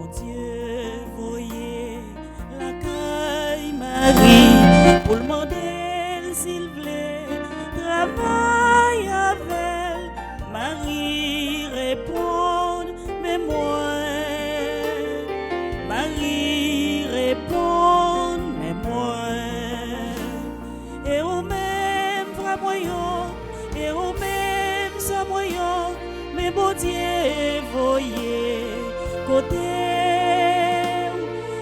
Bon Dieu, voyez la caille Marie, pour le modèle s'il plaît, travaille avec Marie, répond, mais moi, Marie, répond, mais moi, et au même frère moyen, et au même sa moyen, mais bon Dieu, voyez, côté,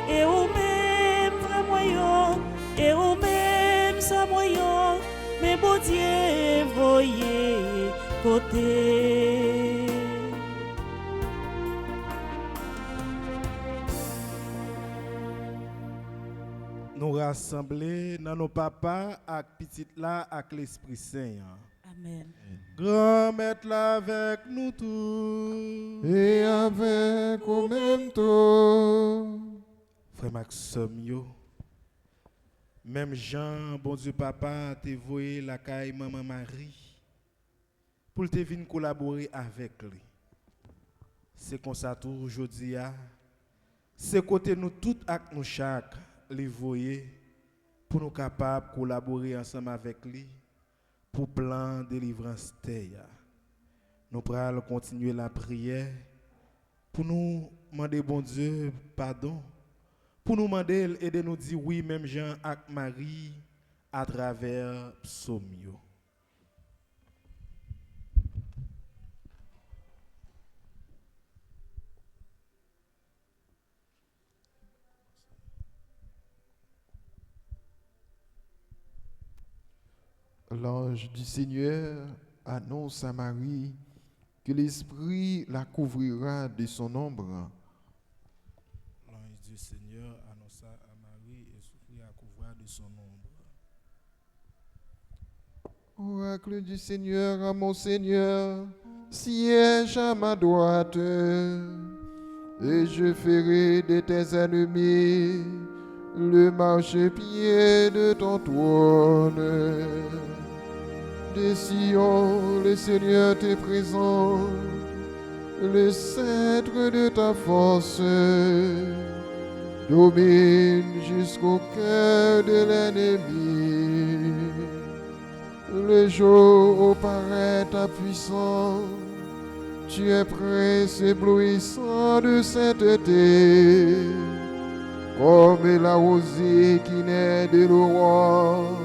et au même frère moyen, et au même sa moyen, mais bon Dieu, voyez, côté. Nous rassembler dans nos papas avec petite là avec l'Esprit Saint. Amen. Grand maître là avec nous tous. Et avec au même temps. Frère Maxime yo. Même Jean, bon Dieu papa, te voyé la caille maman Marie pour te venir collaborer avec lui. C'est comme ça tout aujourd'hui. C'est côté nous tous avec nous chaque les voyer pour nous capables de collaborer ensemble avec lui pour plan délivrance terre. Nous allons continuer la prière pour nous demander bon Dieu pardon, pour nous demander et de nous dire oui même Jean avec Marie à travers psaume. L'ange du Seigneur annonce à Marie que l'Esprit la couvrira de son ombre. L'ange du Seigneur annonça à Marie et l'Esprit la couvrira de son ombre. Oracle du Seigneur à mon Seigneur, siège à ma droite, et je ferai de tes ennemis le marchepied de ton trône. De Sion, le Seigneur te présente le sceptre de ta force. Domine jusqu'au cœur de l'ennemi. Le jour où paraît ta puissance, tu es prince éblouissant de sainteté, comme la rosée qui naît de l'aurore.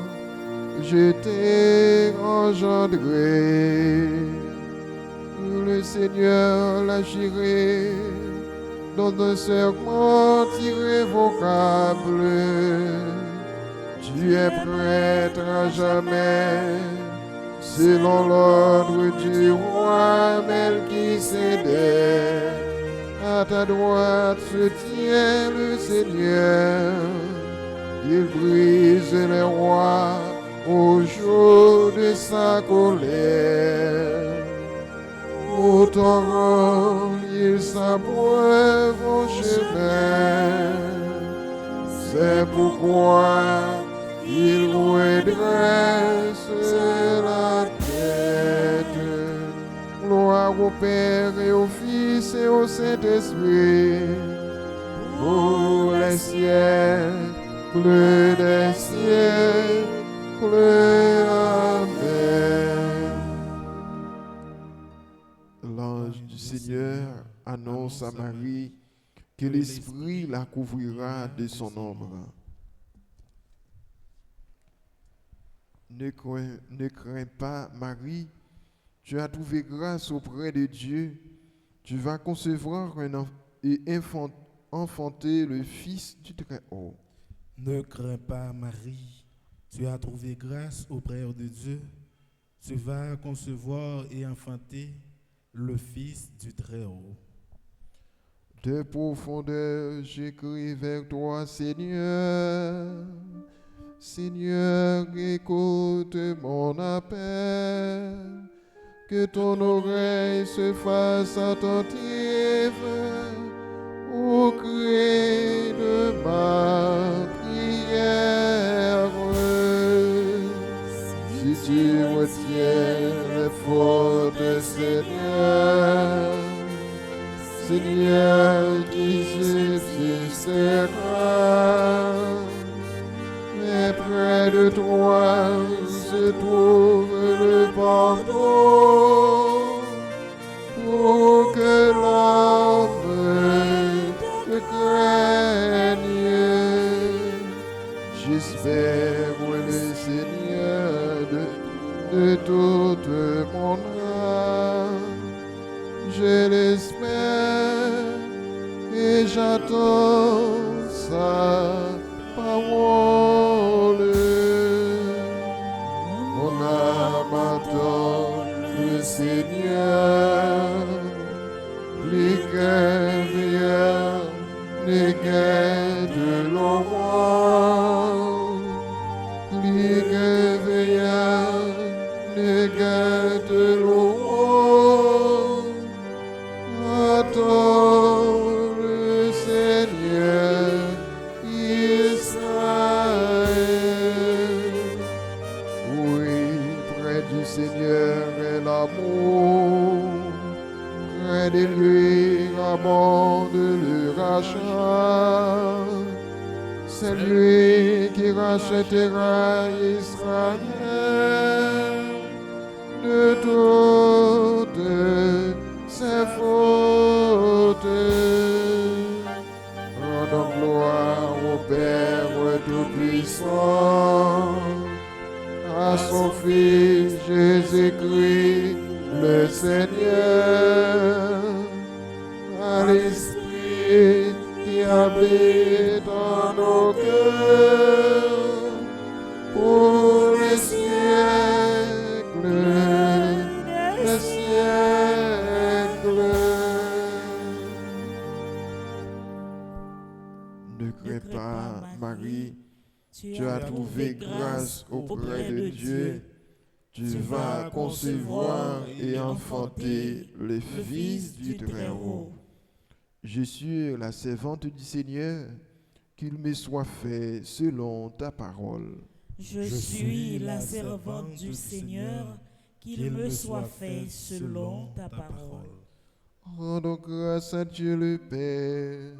Je t'ai engendré. Le Seigneur l'a juré dans un serment irrévocable. Tu es prêtre à jamais, selon l'ordre du roi Melchisédek. À ta droite se tient le Seigneur. Il brise les rois au jour de sa colère. Au torrent, il s'abreuve au chemin. C'est pourquoi il redresse la tête. Gloire au Père et au Fils et au Saint-Esprit, pour les siècles des siècles. Amen. L'ange du Seigneur annonce à Marie que l'Esprit la couvrira de son ombre. Ne crains pas, Marie, tu as trouvé grâce auprès de Dieu. Tu vas concevoir et enfanter le Fils du Très-Haut. Ne crains pas, Marie, tu as trouvé grâce auprès de Dieu. Tu vas concevoir et enfanter le Fils du Très-Haut. De profondeur, j'écris vers toi, Seigneur. Seigneur, écoute mon appel. Que ton oreille se fasse attentive au cri de ma prière. Si tu retiens l'effort de Seigneur, Seigneur qui se sera. Mais près de toi se trouve le pardon pour que l'homme te craigne. J'espère, le Seigneur, de toute mon âme. Je l'espère et j'attends sa parole. Mon âme attend le Seigneur, plus qu'un veilleur ne guette l'aurore, plus qu'un veilleur ne guette l'aurore. Attends le Seigneur Israël. Oui, près du Seigneur est l'amour, près de lui abonde le rachat. C'est lui qui rachètera Israël de toutes ses fautes. Rendons gloire au Père Tout-Puissant, à son Fils Jésus-Christ le Seigneur, à l'Esprit qui habite en nos cœurs pour les siècles des siècles. Ne crains pas, Marie, tu as trouvé grâce auprès de Dieu. Tu vas concevoir et enfanter le Fils du Très-Haut. Je suis la servante du Seigneur, qu'il me soit fait selon ta parole. Je suis la servante du Seigneur, qu'il me soit fait selon ta parole. Rendons grâce à Dieu le Père,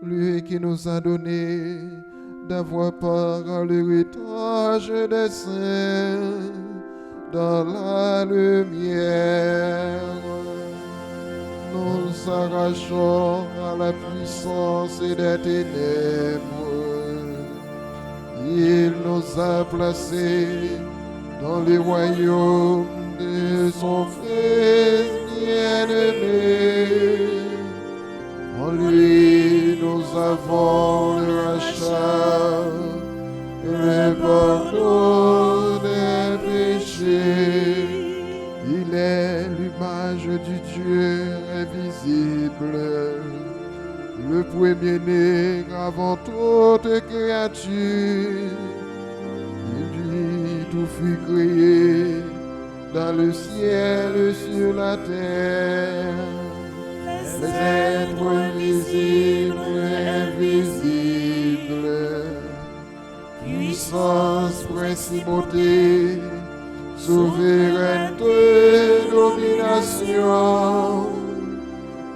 lui qui nous a donné d'avoir part à l'héritage des saints dans la lumière. Nous arrachons à la puissance des ténèbres. Il nous a placés dans le royaume de son Fils bien-aimé. En lui, nous avons le rachat, le pardon des péchés. Il est l'image du Dieu invisible, le premier-né avant toute créature. Il lui tout fut créé dans le ciel et sur la terre. Les êtres visibles et invisibles, puissance, principauté, souveraineté, domination,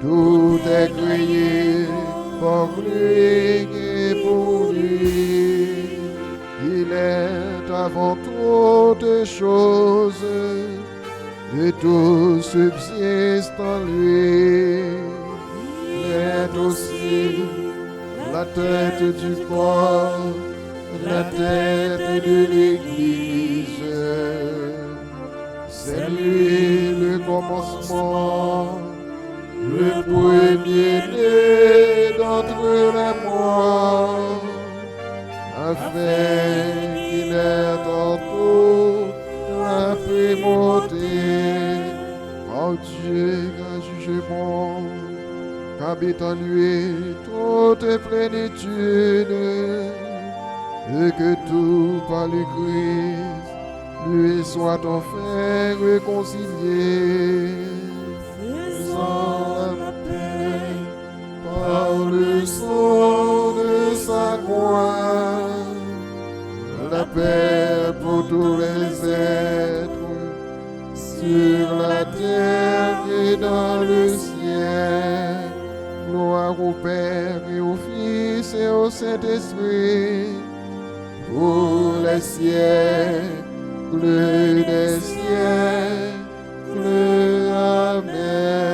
tout est créé par lui et pour lui. Il est avant toutes choses et tout subsiste en lui. Il est aussi la tête du corps, la tête de l'Église. C'est lui le commencement, le premier-né d'entre les morts, afin qu'il ait en tout la primauté. Oh Dieu, un jugement, qu'habite en lui toute plénitude, et que tout par le Christ lui soit enfin réconcilié. Faisant la paix par le sang de sa croix, la paix pour tous les êtres sur la terre et dans le ciel. Gloire au Père et au Fils Saint-Esprit, pour les siècles des siècles. Amen.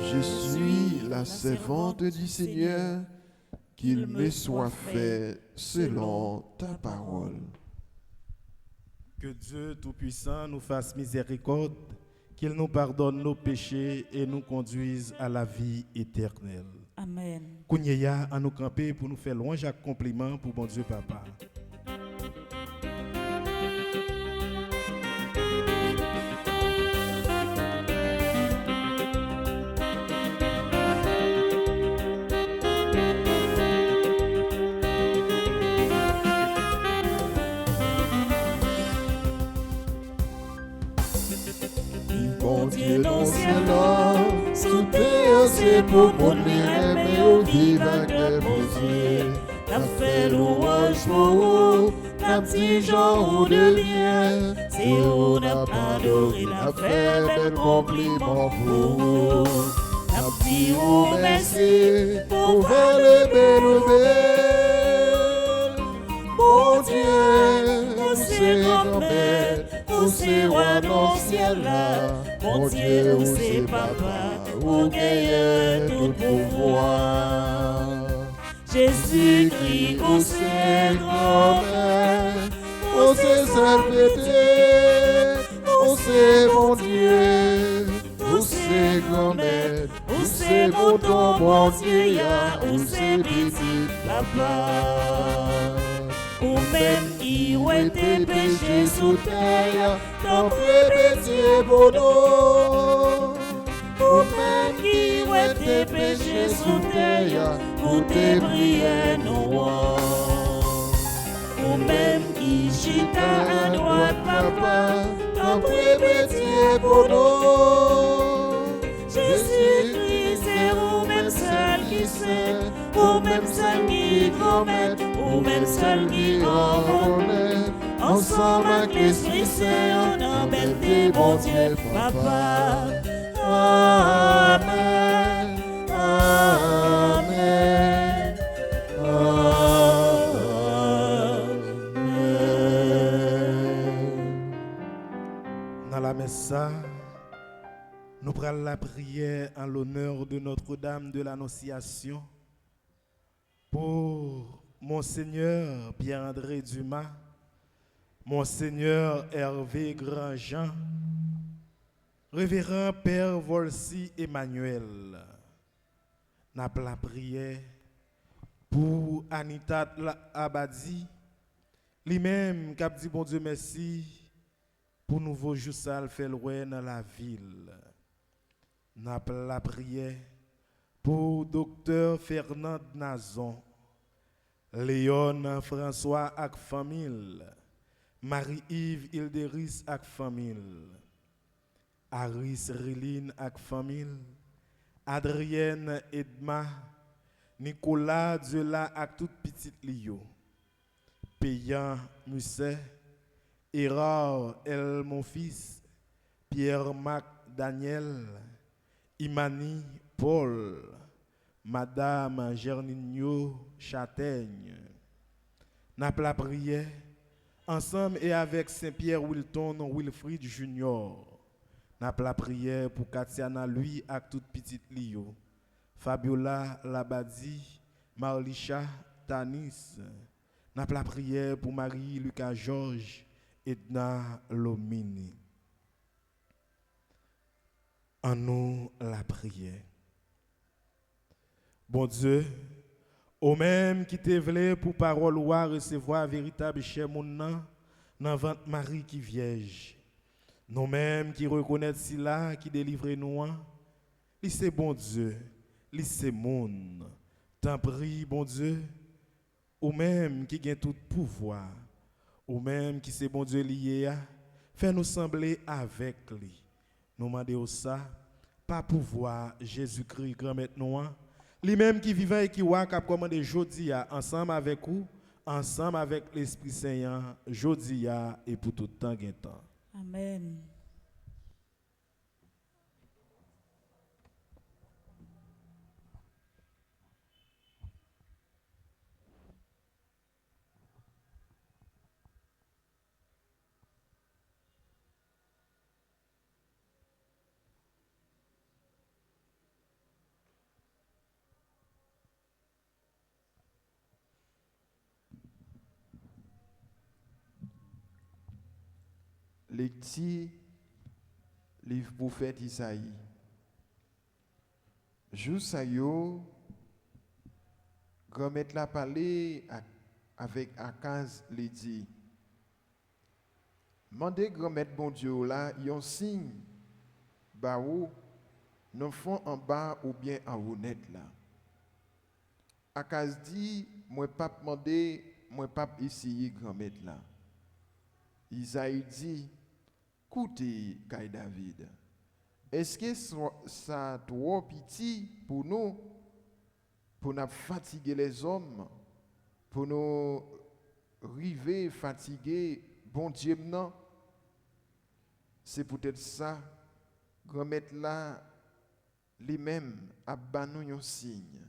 Je suis la servante du Seigneur, qu'il me soit fait selon ta parole. Que Dieu Tout-Puissant nous fasse miséricorde, qu'il nous pardonne nos péchés et nous conduise à la vie éternelle. Amen. Kounyea à nous camper pour nous faire louange et compliment pour bon Dieu Papa. Bon Dieu, non c'est là, sous terre, c'est pour mon mais au vivant que posé. N'a fait louange pour vous, n'a petit genre de bien. Si on n'a pas adoré, n'a fait bel compliment pour vous. N'a dit vous merci pour faire le bel. Bon Dieu, c'est grand-mère. Où c'est roi dans le ciel là, mon Dieu, où c'est papa, où gagne tout pouvoir. Jésus-Christ, où c'est grand-mère, où c'est salveté, où c'est mon Dieu, où c'est grand-mère, où c'est mon ton, mon Dieu, où c'est petit papa. Ou même qui ont été péchés sous terre, t'en petit bonheur. Ou même qui ont été péchés sous terre, pour tes prières noires. Ou même qui chita à droite, papa, t'en petit bonheur. Jésus-Christ, c'est vous-même seul qui sait, vous-même seul qui commet, vous-même seul qui envolait. Ensemble avec l'Esprit Saint, on embête bon Dieu, Papa. Amen, Amen, Amen. Dans la messe, nous prenons la prière en l'honneur de Notre-Dame de l'Annonciation pour Monseigneur Pierre-André Dumas, Monseigneur Hervé Grandjean, Révérend Père Volsi Emmanuel. Nous la prière pour Anita Abadi, lui-même qui a dit bon Dieu merci pour nouveau jour ça fait loin dans la ville. Nous la prière pour Docteur Fernand Nazon, Léon François ak famille, Marie-Yves Hilderis ak famille, Aris Riline ak famille, Adrienne Edma, Nicolas Diola ak tout petit Lio, Payant Musset, Erard El mon fils, Pierre-Marc Daniel, Imani Paul, Madame Gernigno Châtaigne. N'a la prière ensemble et avec Saint-Pierre Wilton Wilfrid Junior. N'a la prière pour Katiana lui avec toute petite Lio, Fabiola Labadi, Marlisha Tanis. N'a la prière pour Marie Lucas Georges, Edna Lomini. En nous la prière. Bon Dieu, au même qui te voulait pour parole ou recevoir véritable cher mon nom, dans ventre Marie qui vierge. Nous mêmes qui reconnaissent si là qui délivre nous, lui c'est bon Dieu, lui c'est monde. T'en prie, bon Dieu, ou même qui gagne tout pouvoir, ou même qui c'est bon Dieu lié, fais nous sembler avec lui. Nous demandons ça, pas pouvoir Jésus-Christ grand maître nous, lui-même qui vivait et qui a commandé jodi ensemble avec vous, ensemble avec l'Esprit Saint, jodi et pour tout temps. Amen. Lecture livre prophète Isaïe. Juste à yo, grand-mère l'a parlé avec Akaz, lui dit, mandez grand-mère bon Dieu là, yon signe, bah ou, non fond en bas ou bien en haut net là. Akaz dit, moi pas demandé, moi pas essayer grand-mère là. Isaïe dit, écoutez, Kay David, est-ce que ça trop petit pour nous fatiguer les hommes, pour nous river, fatiguer, bon Dieu, non? C'est peut-être ça, grand-mère là, lui-même, a bannou un signe.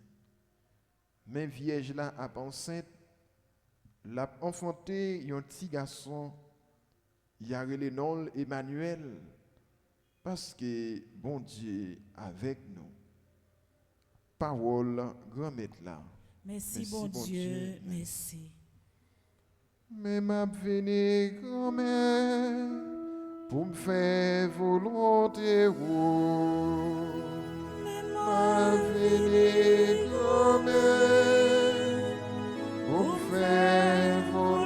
Mais vierge là, a enceinte, l'a enfanté un petit garçon, il y a le nom Emmanuel, parce que bon Dieu avec nous. Parole, grand-mère là. Merci, bon Dieu, merci. Mais m'a venu grand-mère pour me faire volonté. M'a venu grand-mère pour me faire volonté.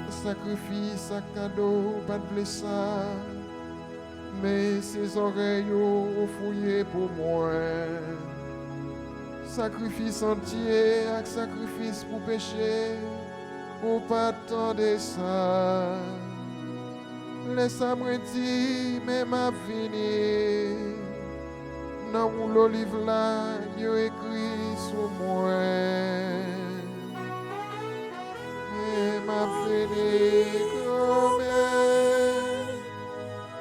Sacrifice à cadeau, pas de blessure. Mais ses oreilles ont fouillé pour moi. Sacrifice entier, avec sacrifice pour péché, ou pas attendre ça. Laisse-moi dire, mais ma fini. Dans le livre là, il écrit sur moi. Mais ma fini, comme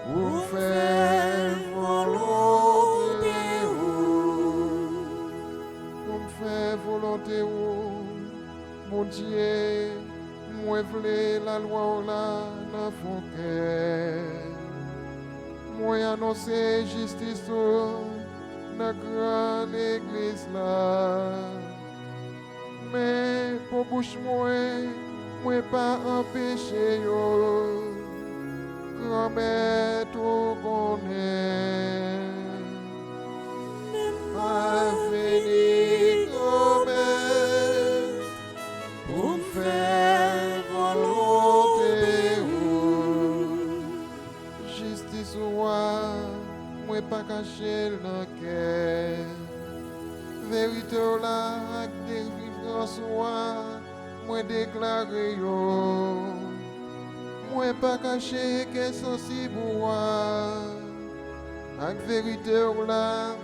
pour faire volonté, pour faire volonté, mon Dieu, moi voulais la loi là dans mon cœur, moi annoncer justice dans la grande église là, mais pour bouche moi pas empêcher yo. Grand-mère tout connaît, ma fini grand-mère pour me faire volonté. Justice roi, moi pas caché le cœur. Vérité là, avec délivrance roi, moi déclaré yo. Moi pas caché que ceci pour moi. Avec vérité là,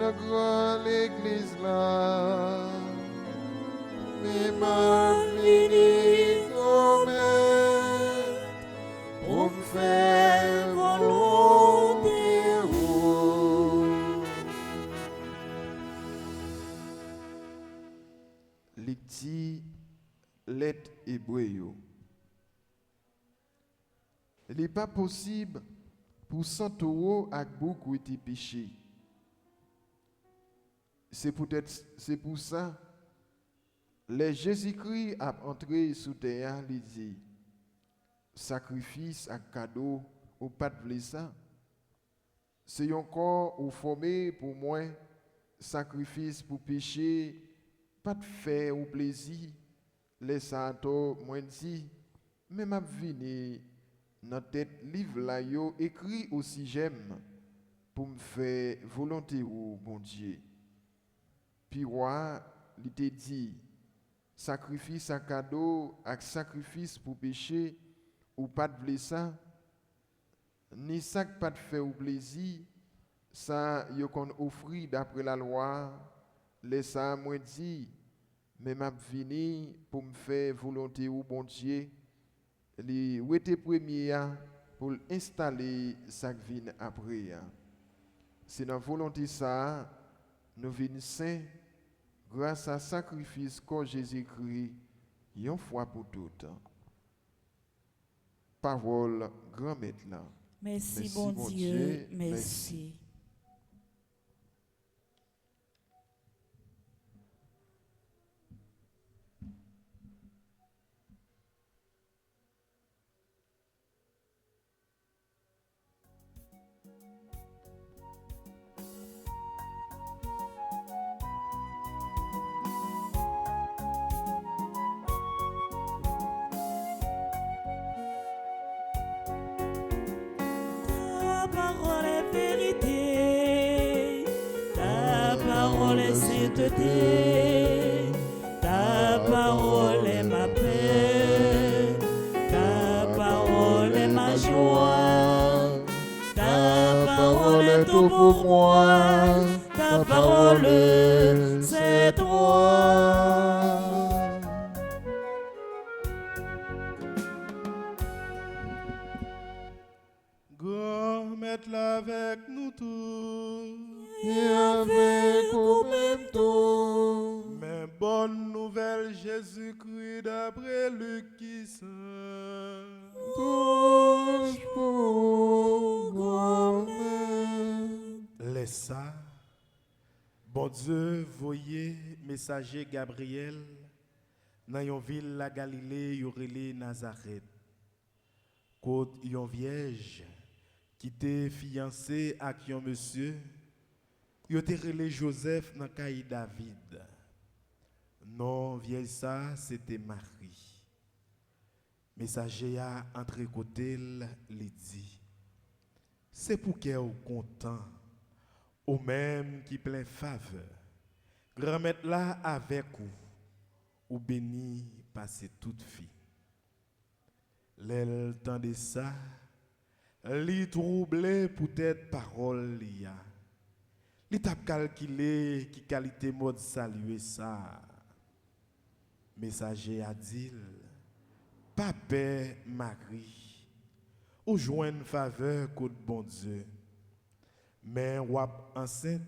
dans grande église là. Mais ma fini comme pour me faire volonté. Lecti lettre hébreu. Il n'est pas possible pour 100 € avec beaucoup de péché. C'est pour ça les Jésus-Christ a entré sous terre, il dit sacrifice à cadeau ou pas de ça. C'est encore au formé pour moi sacrifice pour péché, pas de faire ou plaisir. Les santos moi dit mais m'a vini dans tête livre là yo écrit aussi j'aime pour me faire volonté ou bon Dieu. Puis roi il te dit sacrifice à cadeau avec sacrifice pour péché ou pas de ça ni ça pas de faire ou plaisir ça yo qu'on offrir d'après la loi les ça moi dit mais m'a vini pour me faire volonté ou bon Dieu. Les où était premier pour installer ça qui vient après. C'est dans volonté ça nous venons saints grâce à sacrifice que Jésus-Christ une fois pour toutes. Parole grand maître là. Merci bon Dieu, merci. parole est vérité, ta parole est sainteté, ta parole est ma paix, ta parole est ma joie, ta parole est tout pour moi, ta parole c'est toi. Grand Maître là avec nous tous. Et avec au même temps. Mais bonne nouvelle, Jésus-Christ, d'après Luc qui saint. Touche pour grand-mère. Laisse ça. Bon Dieu, voyez, messager Gabriel, dans une ville la Galilée, yorele Nazareth. Côte yon vierge qui était fiancée avec un monsieur, yo te relé Joseph dans caille David. Non, vieille ça, c'était Marie. Messager a entre côté li dit, c'est pour qu'elle ou content, ou même qui plein faveur. Grand-mère là avec ou béni passer toute fille. L'elle tendait ça, li troublé peut-être parole li a. Li t'a calculé qui qualité mode saluer ça. Messager a dit, Papa Marie, ou joindre faveur côté bon Dieu. Mais wap enceinte,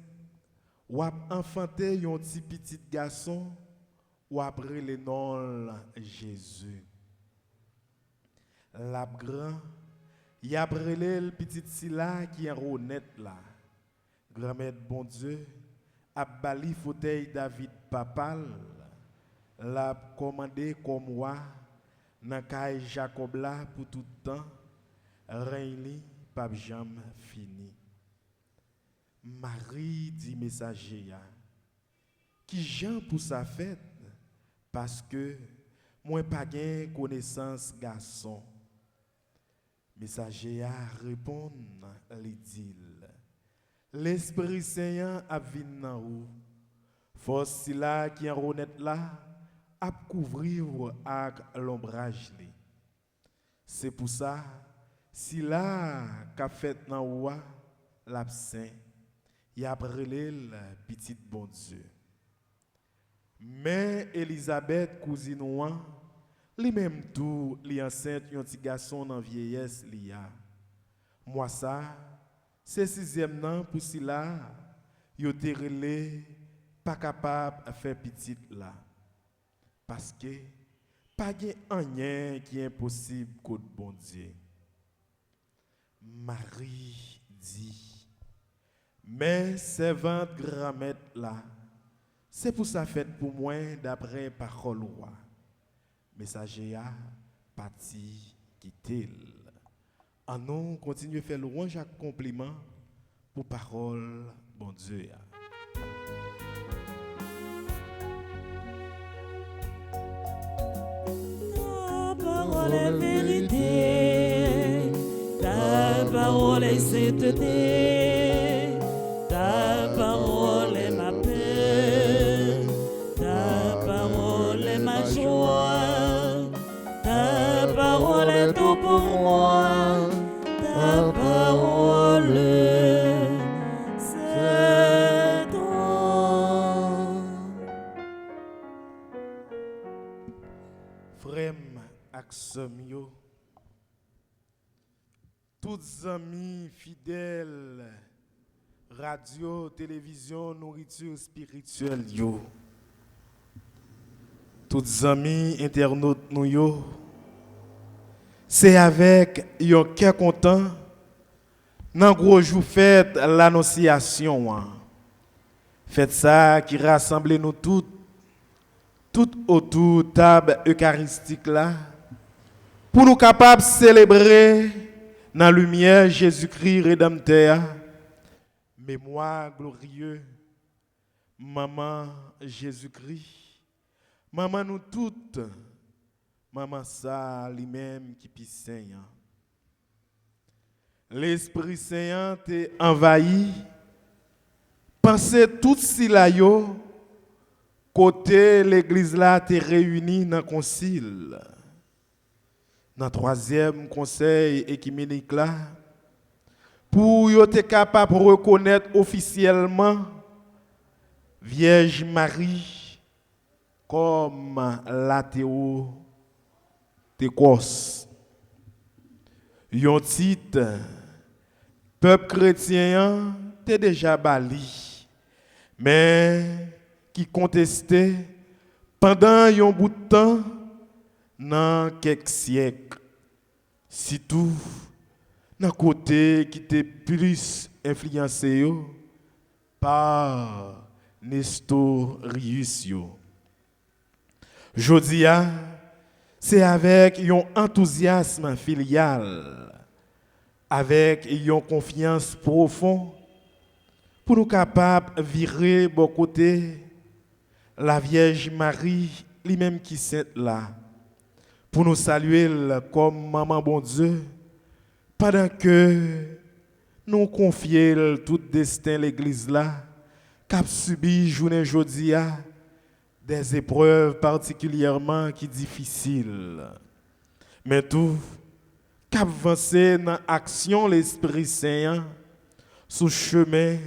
wap enfanté yon petit garçon, ou après le nom Jésus. La grand, y a brûlé le petit Sila qui est honnête là. Grand-mère bon Dieu, a bali fauteuil David papal, l'a commandé comme moi, nan kay Jacob là pour tout temps, règne pas jamais fini. Marie dit messager ya, qui Jean pour sa fête, parce que moi pas gain connaissance garçon. Messager a répond, li dit, l'Esprit Saint a vinn nan ou, force si là qui en honnête là, a couvrir avec l'ombrage li. C'est pour ça, si là qu'a fait nan ou l'absent, y a brûlé le petit bon Dieu. Mais Elisabeth cousine ouan, li même tout li enceinte yon petit garçon dans vieillesse li a. Moi ça, c'est sixième nan pour si là, yo te relé pas capable de faire petit là. Parce que pas gen rien qui est impossible côté bon Dieu. Marie dit, mais servante grand-mère là, c'est pour ça fait pour moi d'après parole roi. Messager a parti quitter. En nous continuer à faire louange à compliment pour parole bon Dieu. Ta parole est vérité, ta parole est sainteté, ta parole est ma paix, ta parole est ma joie, ta parole est tout pour moi, ta parole c'est toi. Frère Axomio, tous amis fidèles, radio, télévision, nourriture spirituelle, yo. Tous amis internautes, nous yo. C'est avec un cœur content, dans gros jour fête l'annonciation. Fête ça qui rassemble nous toutes, tout autour de la table eucharistique là, pour nous capables de célébrer dans la lumière Jésus-Christ rédempteur, mémoire glorieux, maman Jésus-Christ, maman nous toutes, maman ça lui-même qui pisse. L'Esprit Saint t'est envahi. Pensez tout si là yo, côté l'église là t'est réunie dans le concile. Dans le troisième conseil écuménique là, pour yo être capable de reconnaître officiellement Vierge Marie comme la Théotokos. Yon titre, peuple chrétien t'est déjà bali, mais qui contestait pendant un bout de temps, dans quelques siècles, surtout dans le côté qui était plus influencé par Nestorius. Jodia, c'est avec un enthousiasme filial, avec une confiance profonde, pour nous capables de virer bon côté la Vierge Marie, lui-même qui est là, pour nous saluer comme maman bon Dieu, pendant que nous confions tout destin l'église là, qu'a subi journée jodia des épreuves particulièrement qui difficiles. Mais tout qu'a avancé dans l'action l'Esprit Saint sous chemin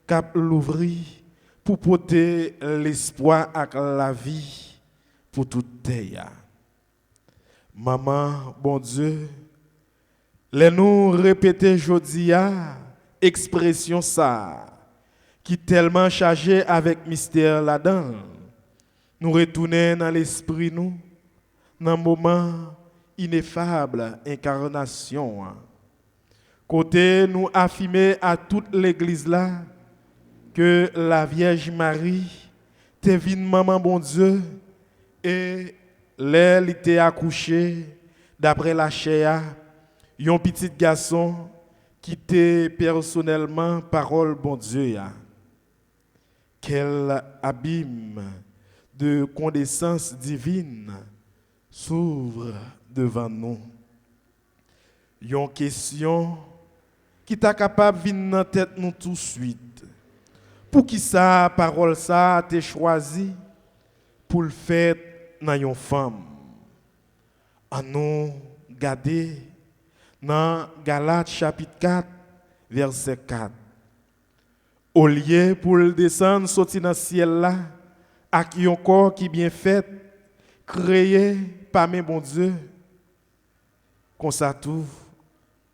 qu'a l'ouvrir pour porter l'espoir à la vie pour toute terre. Maman, bon Dieu, les nous répéter jodia expression ça qui tellement chargé avec mystère là-dedans. Nous retourner dans l'esprit nous dans un moment ineffable incarnation. Côté nous affirmer à toute l'église là que la Vierge Marie t'est venue maman bon Dieu et elle était accouchée d'après la chair un petit garçon qui était personnellement parole bon Dieu. Quel abîme de condescence divine s'ouvre devant nous. Une question qui t'a capable de venir dans tête nous tout de suite. Pour qui ça parole ça t'es choisi pour le faire dans une femme. En nous garder dans Galates chapitre 4 verset 4. Au lieu pour le descendre sortir dans le ciel là avec un corps qui bien fait créé par mes bon Dieu. Comme ça tout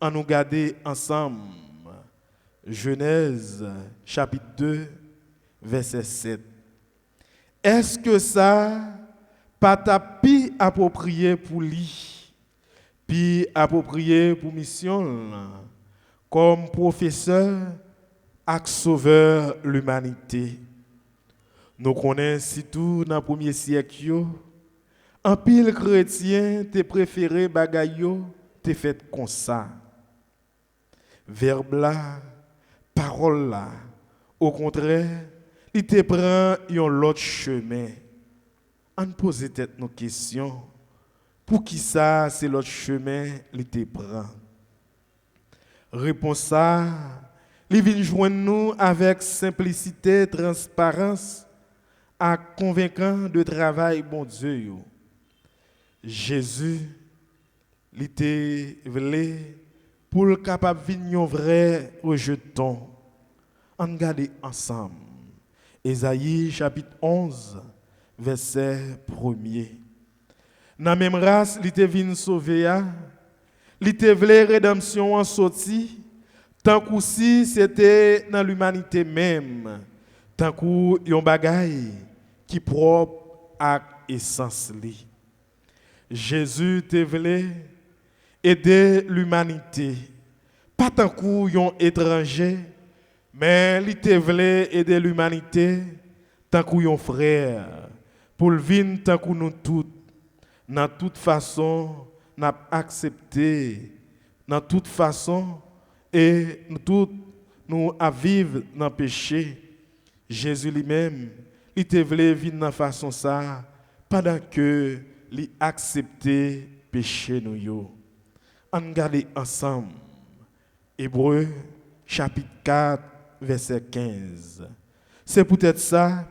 en nous garder ensemble. Genèse chapitre 2 verset 7. Est-ce que ça pas ta pi approprié pour lui, puis approprié pour mission comme professeur et sauveur l'humanité? Nous connaissons tout dans le premier siècle, en pile chrétien te préféré bagayyo te fait comme ça. Verbe là, parole là, au contraire, il te prend un autre chemin. On pose peut-être nos questions. Pour qui ça, c'est l'autre chemin, il te prend? Réponse ça, il vient joindre nous avec simplicité, transparence, à convaincant de travail, bon Dieu. Jésus, il était voulu pour le capable de venir vrai rejeton. On regarde ensemble. Ésaïe chapitre 11, verset 1er. Dans la même race, il était venu sauver, il était voulu rédemption en sortie, tant que si c'était dans l'humanité même, tant que yon bagay qui propre à essence li. Jésus te voulu aider l'humanité, pas tant que yon étranger, mais il te voulu aider l'humanité tant que yon frère, pour le vin tant que nous tous, dans toute façon, n'a accepté, dans toute façon, et nous tous, nous à vivre dans le péché. Jésus lui-même, il te voulu vivre dans façon ça, pendant que il accepté péché nous yo. On regarde ensemble Hébreux chapitre 4 verset 15. C'est peut-être ça,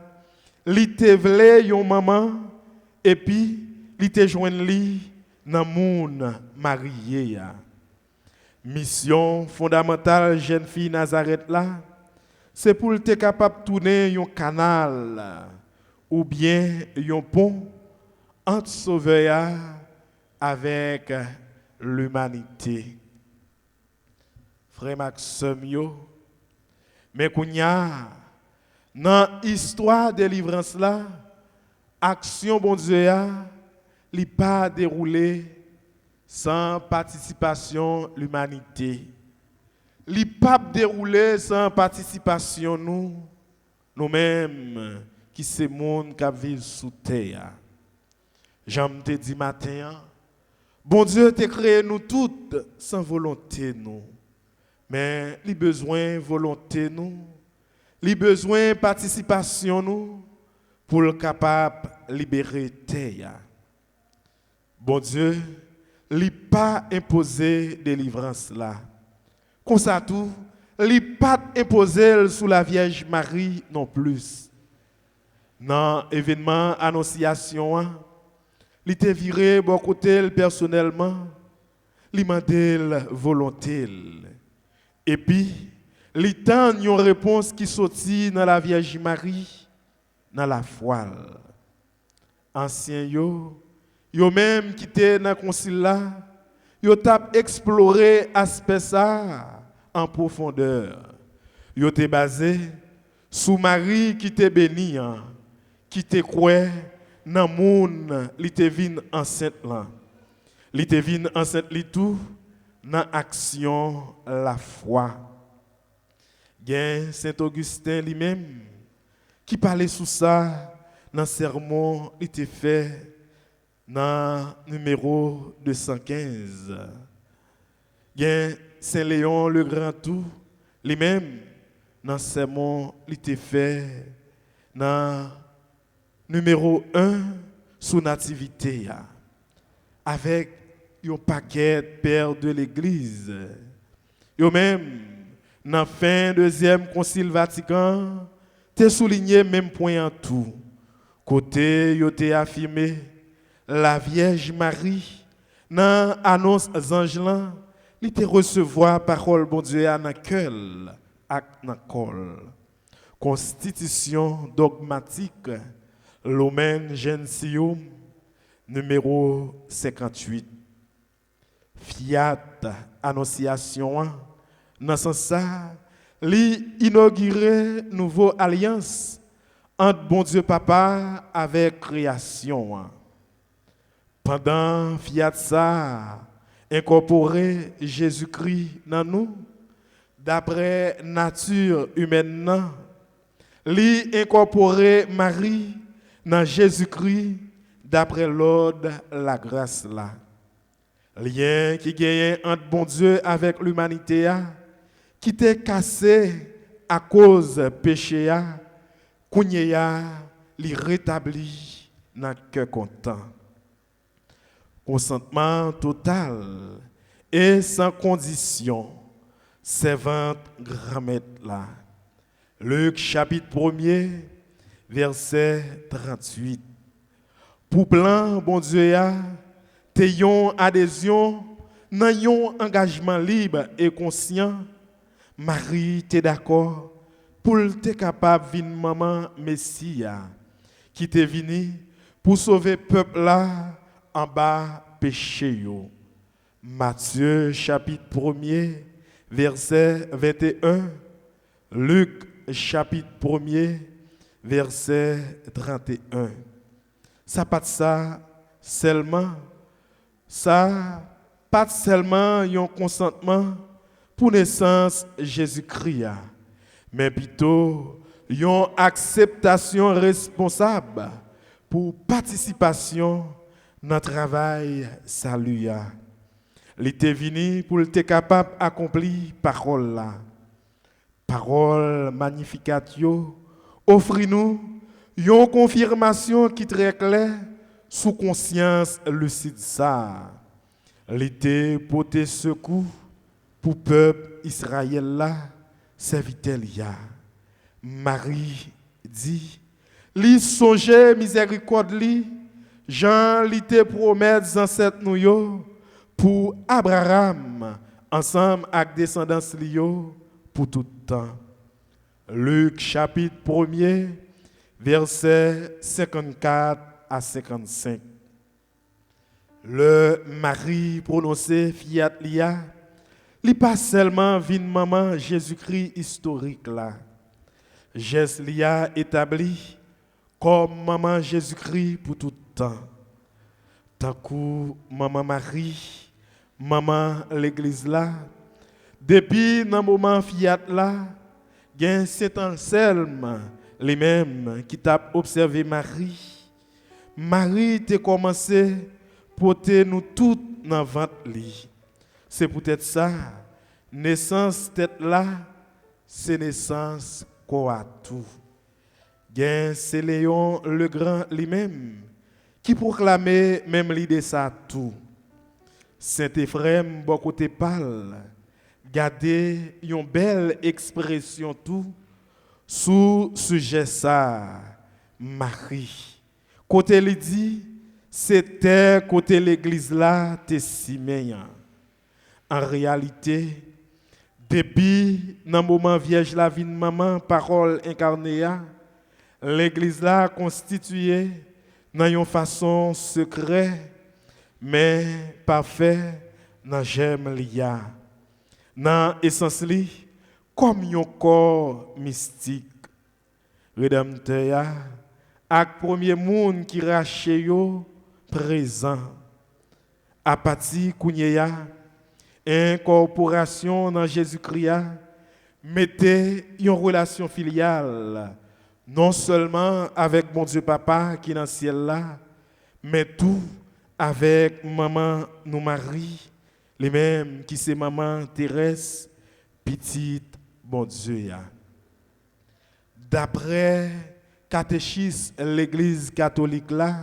li te vle yon maman et puis li te joindre li nan moun marié ya. Mission fondamentale jeune fille Nazareth là, c'est pour être capable de tourner un canal ou bien un pont entre sauveur avec l'humanité. Frère Maxime yo, mais kounya dans l'histoire de délivrance là, action bon Dieu a li pas déroulé sans participation de l'humanité. Li pas déroulé sans participation nous-mêmes qui c'est monde qui vivent sous terre. J'aime te dit matin, bon Dieu t'a créé nous toutes sans volonté nous. Mais li besoin volonté nous, li besoin participation nous pour le capable libérer terre. Bon Dieu, li pas imposé délivrance là. Comme ça tout, li pas imposé sous la Vierge Marie non plus. Dans l'événement annonciation, li te viré bon côté personnellement, li mandé volonté. Et puis, li tan une réponse qui sorti dans la Vierge Marie dans la foi. Ancien yo même qui était dans le concile là, yo tap exploré aspect ça en profondeur. Yo te basé sous Marie qui te béni, qui te croit dans moun li te vin enceinte là. Li te vin enceinte li tout dans action la foi. Gen Saint Augustin lui-même qui parlait sous ça dans sermon il était fait dans numéro 215. Gen Saint Léon le Grand tout lui-même dans sermon il était fait dans numéro 1 sous nativité avec un paquet père de l'église. Yo même dans fin deuxième concile Vatican, te souligné même point en tout. Côté yo te affirmé la Vierge Marie dans annonce ange là, li te recevoir parole bon Dieu dans cœur ak dans col. Constitution dogmatique Lumen Gentium numéro 58. Fiat Annonciation dans ce sens li inauguré nouveau alliance entre bon Dieu Papa avec création. Pendant Fiat ça incorporer Jésus-Christ dans nous d'après nature humaine, li incorporer Marie dans Jésus-Christ d'après l'ordre la grâce là. Lien qui gagne entre bon Dieu avec l'humanité qui t'est cassé à cause péché kounya li rétabli dans cœur content. Consentement total et sans condition servante grand-mère là. Luc chapitre 1er verset 38. Pour plan bon Dieu te yon adhésion nan yon engagement libre et conscient, Marie t'es d'accord pour te capable vin maman Messia qui te vini pour sauver peuple là en bas péché yo. Matthieu chapitre 1er verset 21, Luc chapitre 1er verset 31. Ça pas de ça seulement. Ça, pas seulement un consentement pour naissance Jésus-Christ, mais plutôt une acceptation responsable pour participation dans le travail salut. Il était venu pour être capable d'accomplir parole là. Parole magnificatio, offre-nous une confirmation qui est très claire sous conscience lucide ça. L'été pour tes secours pour peuple Israël là, serviteur ya. Marie dit, li songe miséricorde li, Jean li te promet ancêtre nou yo pour Abraham ensemble avec descendance li yo pour tout temps. Luc chapitre 1er versets 54 à 55. Le mari prononcé fiat lia, li pas seulement vin maman Jésus-Christ historique là. Geste lia établi comme maman Jésus-Christ pour tout temps. Tant que maman Marie, maman l'église là, depuis dans moment fiat là, gen Saint Anselme lui-même qui t'a observé Marie. Marie t'a commencé porter nous toutes dans ventre li. C'est peut-être ça, naissance tête là, c'est naissance quoi tout. Gen c'est Léon le Grand lui-même qui proclamait même l'idée ça tout. Saint Éphrem bon côté parle, gardez une belle expression tout sous sujet ça Marie. Côté li dit c'était côté l'église là te Siméon. En réalité, depuis dans moment vierge la vie de maman parole incarnée, l'église là constituée dans une façon secrète mais parfait dans j'aime lia. Dans essence li comme un corps mystique. Rédempteur ak premier monde qui raché yo présent. À partir kounya incorporation dans Jésus-Christ mettez une relation filiale non seulement avec mon Dieu Papa qui est dans le ciel là, mais tout avec maman nous Marie, les mêmes qui c'est maman Thérèse, petite bon Dieu. D'après catéchisme l'église catholique là,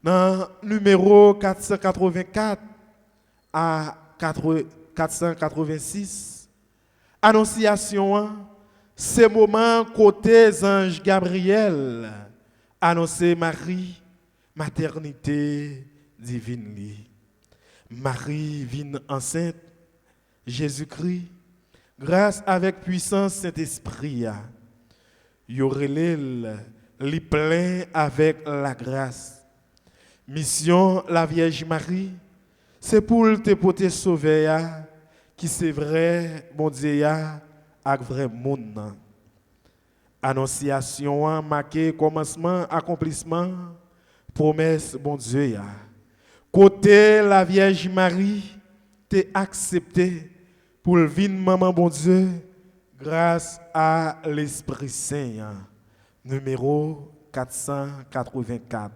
dans numéro 484 à 486, annonciation, c'est moment côté ange Gabriel annoncer Marie maternité divine li. Marie vient enceinte Jésus-Christ grâce avec puissance Saint-Esprit. Yorelel li plein avec la grâce. Mission la Vierge Marie, c'est pour te porter sauver qui c'est vrai bon Dieu avec vrai monde. Annonciation marqué commencement accomplissement promesse bon Dieu. Côté la Vierge Marie t'es accepté pour venir maman bon Dieu grâce à l'Esprit Saint. Numéro 484.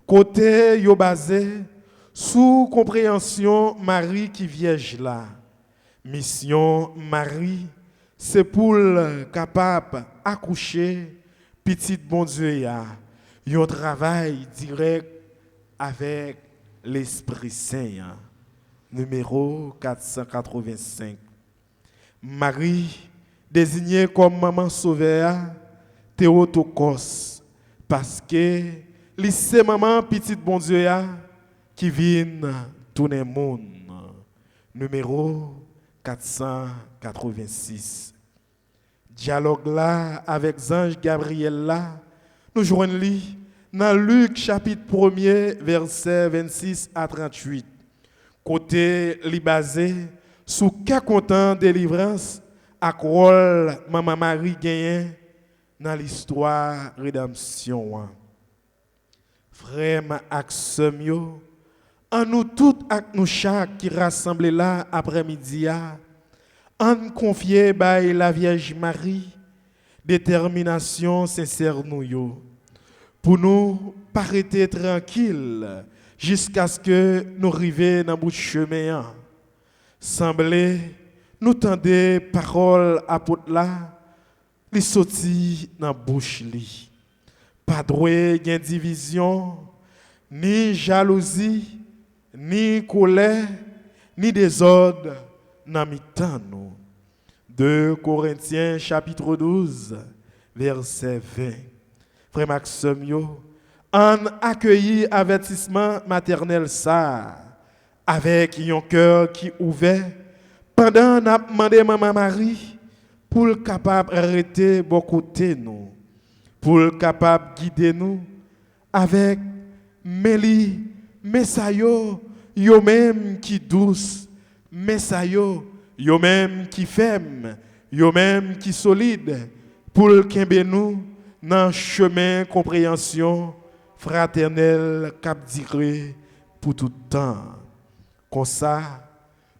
Côté yo basé sous compréhension Marie qui vierge là. Mission Marie c'est pour capable accoucher petite bon Dieu ya. Un travail direct avec l'Esprit Saint. Numéro 485. Marie désignée comme maman sauveur Théotokos parce que c'est maman petite bon Dieu qui vient tout le monde. Numéro 486. Dialogue là avec ange Gabriel là, nous joignons lui dans Luc chapitre 1er verset 26 à 38. Côté li basé sous quel content délivrance à rôle maman Marie gagne dans l'histoire rédemption. Frère ak sœm yo, en nous toutes ak nous chaque qui rassemblés là après-midi en confier by la Vierge Marie détermination sincère nous yo pour nous arrêter tranquille jusqu'à ce que nous arrivions dans bout de chemin. Semblez nous tendre parole apôtre là, li sorti dans bouche li. Pas droit gain division, ni jalousie, ni colère, ni désordre dans mi-temps nous. 2 Corinthiens chapitre 12, verset 20. Frère Maxime, yo, on accueillit avertissement maternel ça, avec un cœur qui ouvert, pendant qu'on a demandé maman Marie, pour le capable d'arrêter beaucoup de nous, pour le capable de guider nous, avec Mélie, Messayo, yo même qui douce, Messayo, yo même qui ferme, yo même qui solide, pour le kembe nous dans chemin compréhension fraternelle cap diré pour tout temps. Comme ça,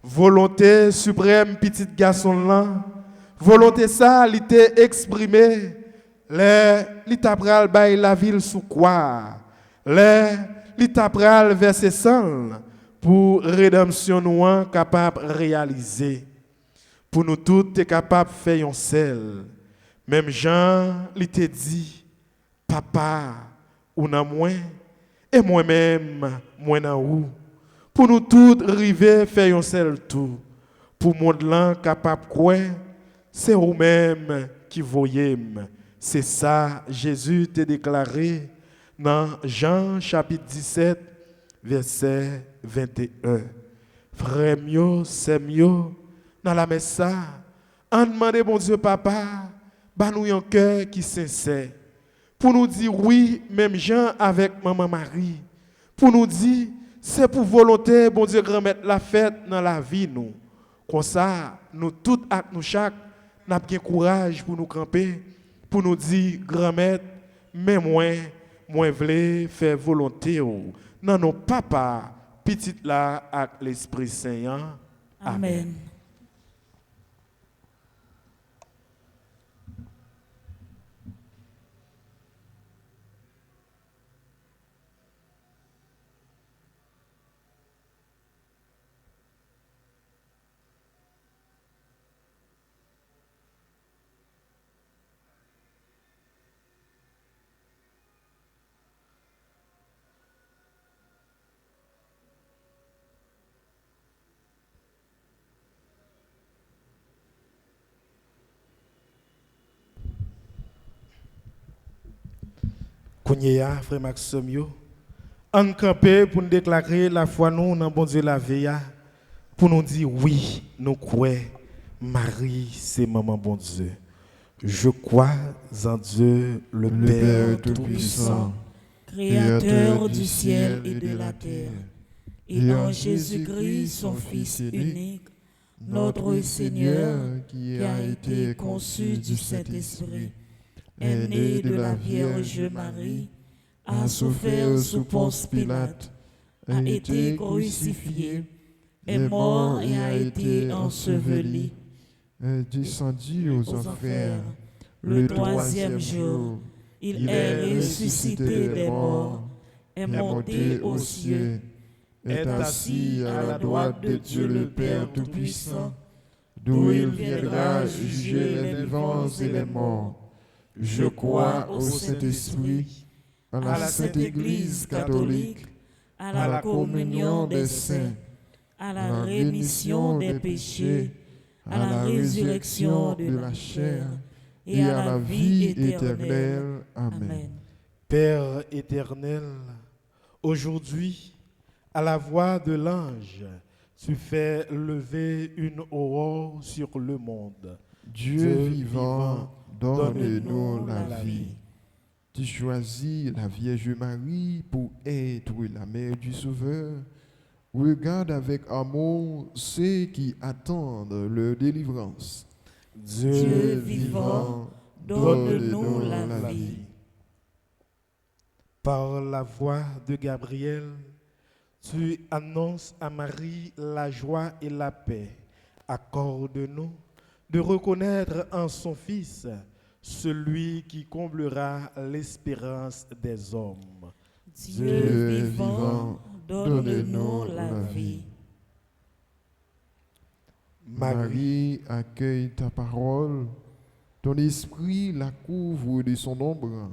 volonté suprême petit garçon là, volonté ça il était exprimé, li tapral bay la ville sous quoi, li tapral verset 100 pour rédemption nous capable réaliser. Pour nous tous est capable de faire un sel. Même Jean, il te dit, papa, ou nan moi, et moi-même, moi nan ou. Pour nous tous arriver faire un sel tout. Pour monde là capable quoi, c'est vous-même qui voyez. C'est ça, Jésus t'a déclaré dans Jean chapitre 17, verset 21. Frère mio, c'est mieux, dans la messe ça, on demande bon Dieu papa, bah nous un cœur qui sincère. Pour nous dire oui, même Jean avec maman Marie. Pour nous dire, c'est pour volonté, bon Dieu, remettre la fête dans la vie nous. Comme ça, nous tous, nous chaque, nous avons courage pour nous camper, pour nous dire, grand-mère, mais moi voulais faire volonté. Non, non, papa, petit là, avec l'Esprit Saint. Amen. Kounya, frère Maxime, on campé pour nous déclarer la foi nous dans bon Dieu la veille, pour nous dire oui, nous croyons, Marie c'est maman bon Dieu. Je crois en Dieu, le Père Tout-Puissant, Créateur du ciel et de la terre, et en Jésus-Christ, son Fils unique, notre Seigneur, qui a été conçu du Saint-Esprit, est né de la Vierge Marie, a souffert sous Ponce Pilate, a été crucifié, est mort et a été enseveli, est descendu aux enfers. Le troisième jour, il est ressuscité des morts, est monté aux cieux, est assis à la droite de Dieu le Père Tout-Puissant, d'où il viendra juger les vivants et les morts. Je crois au Saint-Esprit, à la Sainte Église catholique, à la communion des saints, à la rémission des péchés, à la résurrection de la chair et à la vie éternelle. Amen. Père éternel, aujourd'hui, à la voix de l'ange, tu fais lever une aurore sur le monde. Dieu vivant, donne-nous la vie. Tu choisis la Vierge Marie pour être la mère du Sauveur. Regarde avec amour ceux qui attendent leur délivrance. Dieu vivant, donne-nous la vie. Par la voix de Gabriel, tu annonces à Marie la joie et la paix. Accorde-nous de reconnaître en son Fils celui qui comblera l'espérance des hommes. Dieu vivant, donne-nous la vie. Marie accueille ta parole, ton esprit la couvre de son ombre,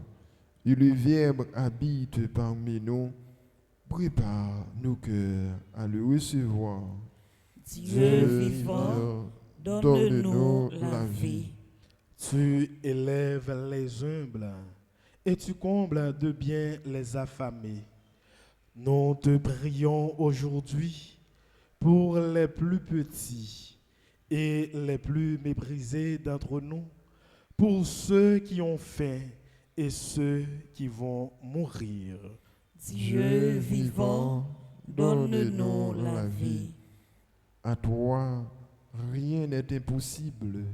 et le Verbe habite parmi nous. Prépare nos cœurs à le recevoir. Dieu vivant, donne-nous la vie. Tu élèves les humbles et tu combles de bien les affamés. Nous te prions aujourd'hui pour les plus petits et les plus méprisés d'entre nous, pour ceux qui ont faim et ceux qui vont mourir. Dieu vivant, donne-nous la vie. À toi, rien n'est impossible.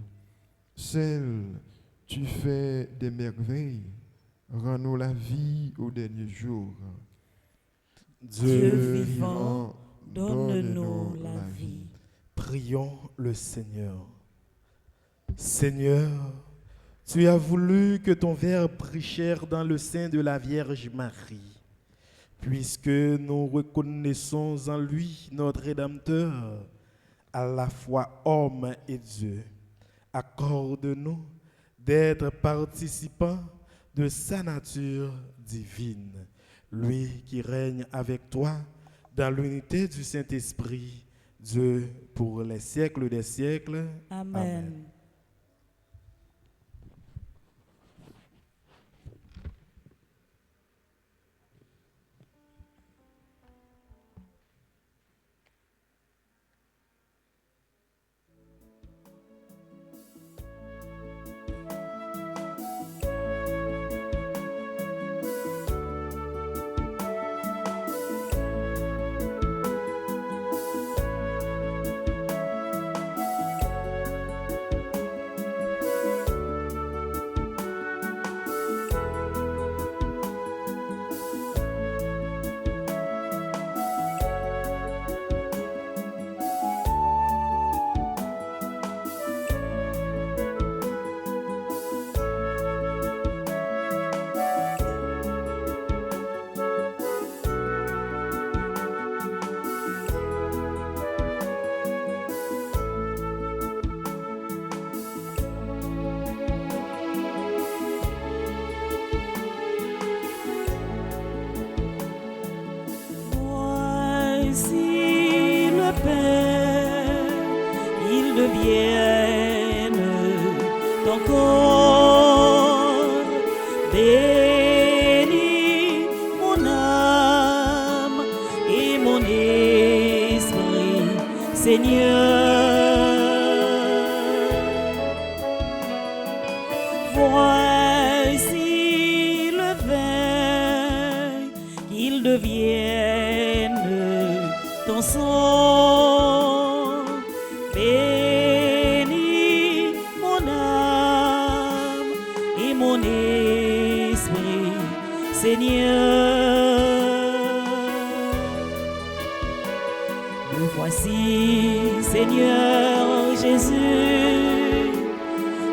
Seul, tu fais des merveilles. Rends-nous la vie au dernier jour. Dieu vivant, donne-nous la vie. Prions le Seigneur. Seigneur, tu as voulu que ton Verbe prêchère dans le sein de la Vierge Marie. Puisque nous reconnaissons en lui notre Rédempteur, à la fois homme et Dieu, accorde-nous d'être participants de sa nature divine, lui qui règne avec toi dans l'unité du Saint-Esprit, Dieu pour les siècles des siècles. Amen. Voici le Père, il devienne ton corps. Bénis mon âme et mon esprit, Seigneur. Voici le vin, qu'il devienne ton sang. Bénis mon âme et mon esprit, Seigneur. Me voici, Seigneur Jésus,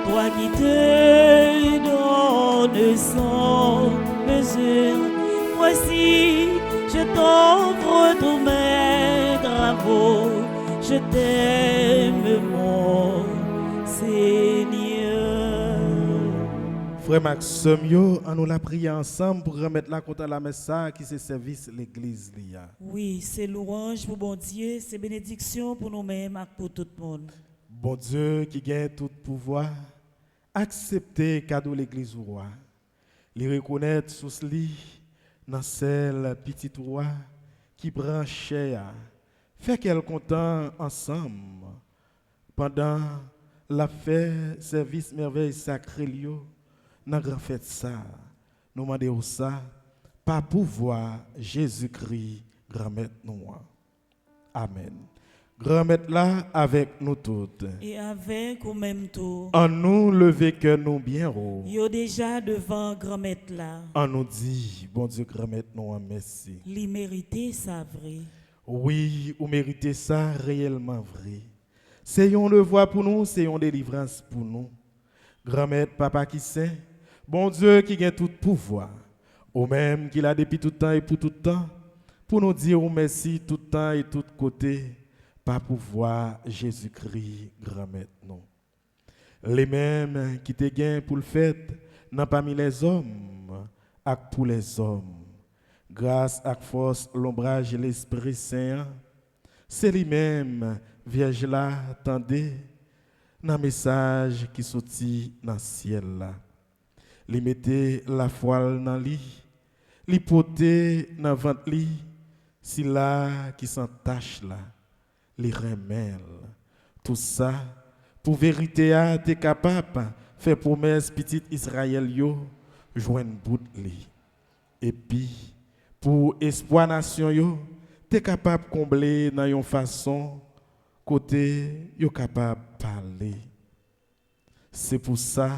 toi qui te donnes sans mesure. Voici, je t'offre tous mes travaux, je t'aime mon Seigneur. Frère Maxime, yo, on nous l'a prié ensemble pour remettre la compte à la messe qui c'est service l'église. Oui, c'est louange pour bon Dieu, c'est bénédiction pour nous-mêmes et pour tout le monde. Bon Dieu qui gagne tout pouvoir, acceptez cadeau l'église roi. Les reconnaître sous ce lit, dans celle petite roi qui prend cher, fait qu'elle content ensemble. Pendant la fête, service merveille sacré lieu, dans grand fête ça, nous demandons ça, par pouvoir Jésus-Christ, grand-mère nous. Amen. Grand-mère là avec nous toutes. Et avec au même tour. En nous lever que nous bien haut. Yo déjà devant grand-mère là. En nous dit, bon Dieu, grand-mère nous merci. Li mérité ça vrai. Oui, vous méritez ça réellement vrai. C'est une devoir pour nous, c'est une délivrance pour nous. Grand-mère, papa qui sait, bon Dieu qui a tout pouvoir, au même qu'il a depuis tout temps et pour tout temps, pour nous dire merci tout temps et tout côté, par pouvoir Jésus-Christ, grand-mère nous. Les mêmes qui te gagnent pour le fait, non parmi les hommes, et pour les hommes. Grâce à force, l'ombrage et l'Esprit Saint, C'est lui-même, vierge là, attendez, dans message qui sortit dans le ciel là. Li mettait la voile dans lit, li poté dans ventre li, si là qui s'entache là, li remel. Tout ça, pour vérité a t'es capable faire promesse petit Israël yo, joindre bout li. Et puis, pour espoir nation yo, t'es capable combler dans une façon côté yo capable parler. C'est pour ça,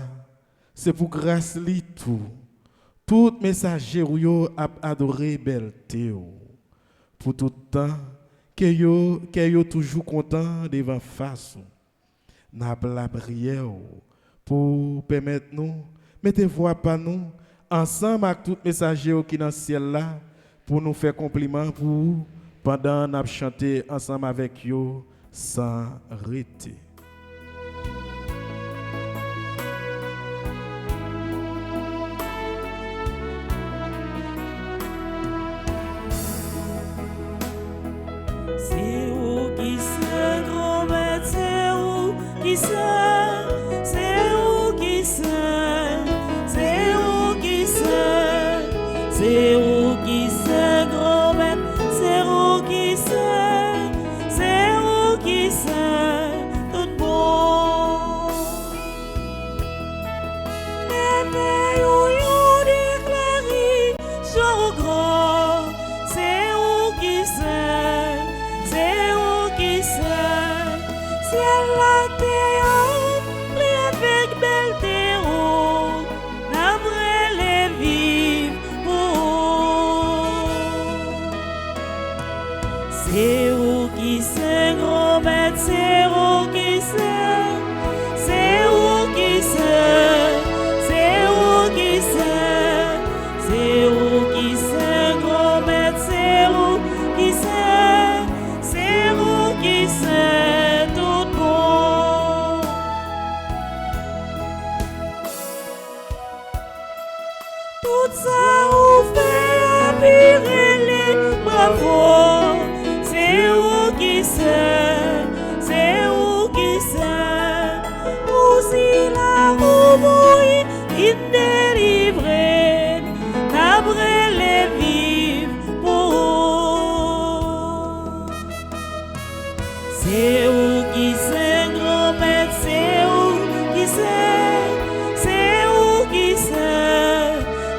c'est pour grâce li tout messager yo a adoré belté pour tout temps que yo toujours content devant face. N'a la prière pour permettre nous mettez voix par nous ensemble avec tout messager qui dans le ciel là pour nous faire compliment pour pendant n'a chanter ensemble avec yo sans arrêter. C'est où qui se grand-mère, c'est où qui se, c'est où qui se, c'est où qui se, c'est où qui se grand-mère, c'est où qui se, c'est où qui se, tout bon. Les you déclaré, jour grand, c'est où qui se, c'est où qui se, ciel la terre, pris avec belle terre, n'abré les vivre pour. C'est où qui se grand-mère, c'est où qui se, c'est où qui se, c'est où qui se, c'est où qui se grand-mère, c'est où qui se, c'est où qui se tout bon. Tout ça vous fait appuyer les bravos. C'est où qui se, c'est où qui se, aussi la roue il délivré, n'abré les vivre pour. C'est où qui se grand-mère, c'est où qui se, c'est où qui se,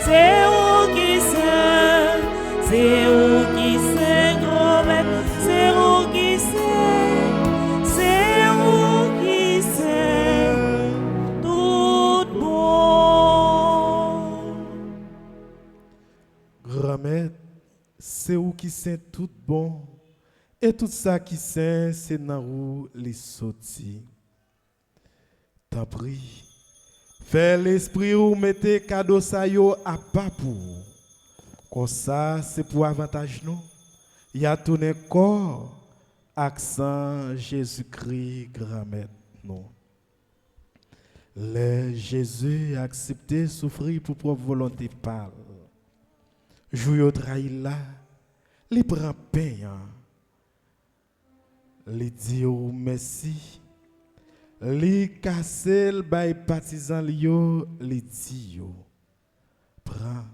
c'est où qui se, c'est où qui se grand-mère, c'est où qui se, c'est où qui se, tout bon. Grand-mère, c'est où qui c'est tout bon. Et tout ça qui c'est dans où les sorti. T'as pris. Fais l'esprit ou mettez cadeau ça yo à pas pour. Comme ça, c'est pour avantage nous. Il y a tourné corps, accent Jésus-Christ, grand-mère, non. Le Jésus a accepté souffrir pour propre volonté parle. Jouy trahi là, il prend pain. Il dit oh merci. Il casse le bail partisan li dit yo. Prends.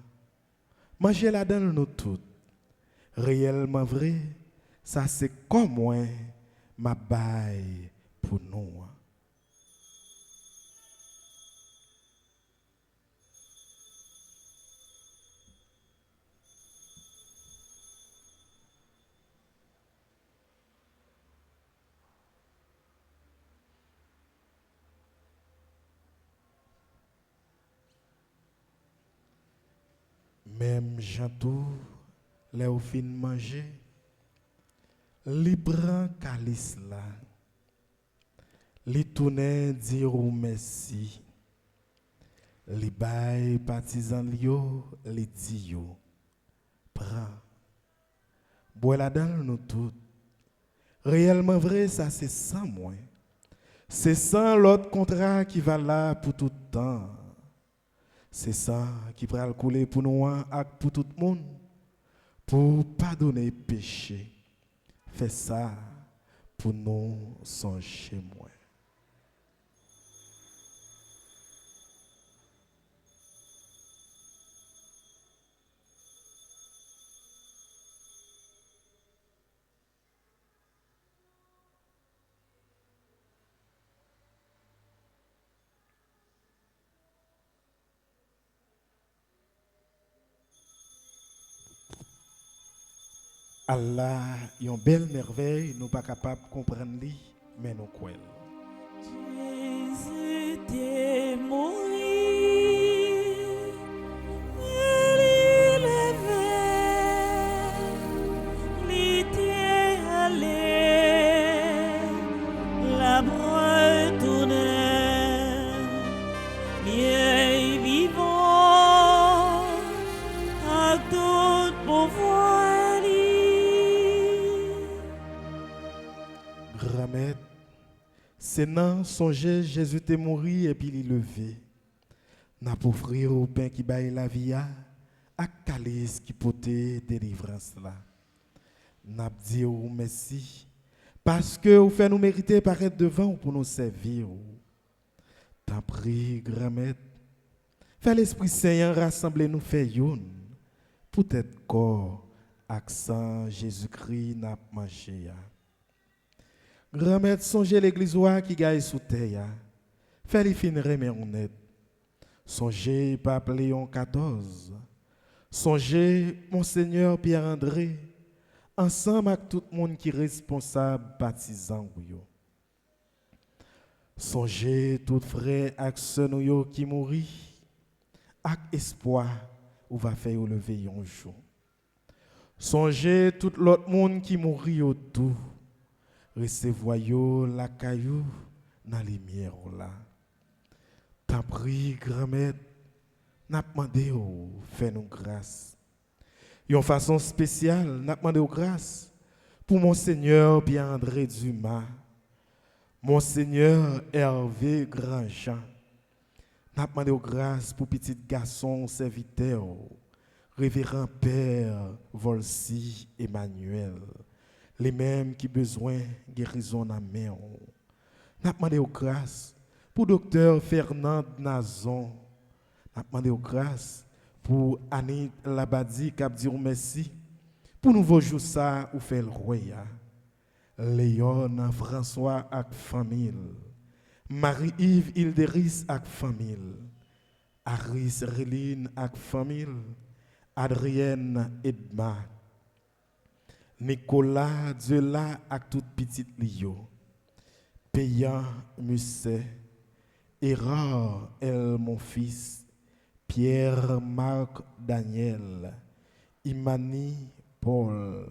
Mangez la dans nous toutes. Réellement vrai, ça c'est comme moi, ma baille pour nous. Même Jantou, là où fin manger, li prend calice là, li tourne dire merci, li bay partisan yo, li dit yo, prend, bois la dans nous tout. Réellement vrai, ça c'est sans moi, c'est sans l'autre contrat qui va là pour tout temps. C'est ça qui va le couler pour nous et pour tout le monde, pour pardonner péché, fais ça pour nous songer moins. Allah, une belle merveille, nous pas capable de comprendre, mais nous croyons. Jésus t'est mort, il levé, il t'est allé, la bras tournait, bien vivant, à tout pouvoir. Grand-mère, c'est non songer Jésus t'est mort et puis il levé. N'a pas offrir au pain qui baille la vie à calice qui pote délivrance là. N'a dit au merci parce que vous fait nous mériter paraître devant pour nous servir. T'en prie, grand-mère, fais l'Esprit Saint rassembler nous fait youn. Peut-être corps accent Jésus-Christ n'a mangé. Grand-mère, songez l'église qui gagne sous terre. Fais les fins remet honnête. Songez Pape Léon XIV. Songez Monseigneur Pierre-André. Ensemble avec tout le monde qui est responsable, partisan. Songez tout frère et sœur qui mourit. Avec espoir, ou va faire lever un jour. Songez tout l'autre monde qui mourit autour. Recevoyez la caillou dans la lumière là. T'en prie, grand-mère, n'a demandé fais-nous grâce. Une façon spéciale, n'a demandé grâce pour Monseigneur Pierre-André Dumas, Monseigneur Hervé Grandjean. N'a demandé grâce pour petit garçon serviteur, Révérend Père Volsi Emmanuel. Les mêmes qui besoin de guérison dans la main. N'a demandé grâce pour docteur Fernand Nazon. N'a demandé grâce pour Annie Labadi qui a dit merci pour nouveau jour ça ou fait le roi. Léon François avec famille. Marie-Yves Hilderis avec famille. Aris Réline avec famille. Adrienne Edma. Nicolas Diola avec toute petite Lio. Payant Musset. Erard El mon fils. Pierre Marc Daniel. Imani Paul.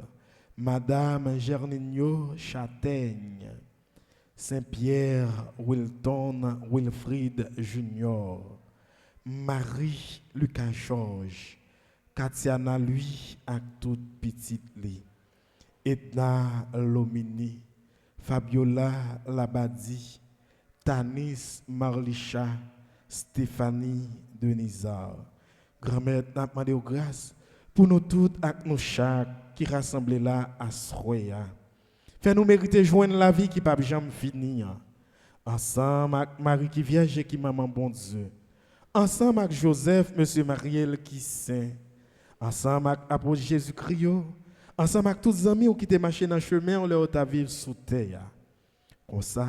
Madame Gernigno Châtaigne. Saint-Pierre Wilton Wilfried Junior. Marie Lucas Georges. Katiana lui avec toute petite Lee. Edna Lomini, Fabiola Labadi, Tanis Marlicha, Stéphanie Denizar. Grand-mère n'a demandé grâce pour nous toutes et nous chaque qui rassemblent là à Sroya. Fait nous mériter joindre la vie qui ne peut jamais finir. Ensemble avec Marie qui vierge et qui maman bon Dieu. Ensemble avec Joseph, Monsieur Mariel qui saint. Ensemble avec apôtre Jésus-Christ. Ensemble avec tous les amis qui étaient marchés dans le chemin, on leur a vivre sous terre. Comme ça,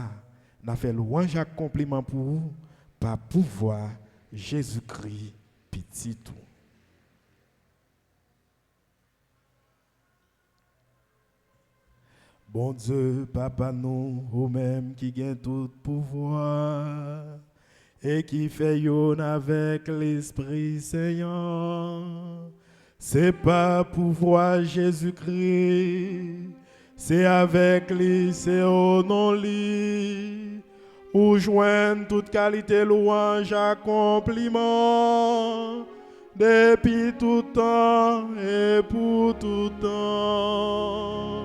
on a fait louange et compliment pour vous, par pouvoir Jésus-Christ, petit tout. Bon Dieu, Papa, nous, au même qui gagne tout pouvoir et qui fait yon avec l'Esprit Saint. C'est pas pouvoir Jésus-Christ, c'est avec lui, c'est au nom lui, où joignent toute qualité, louange, accomplissement, depuis tout temps et pour tout temps.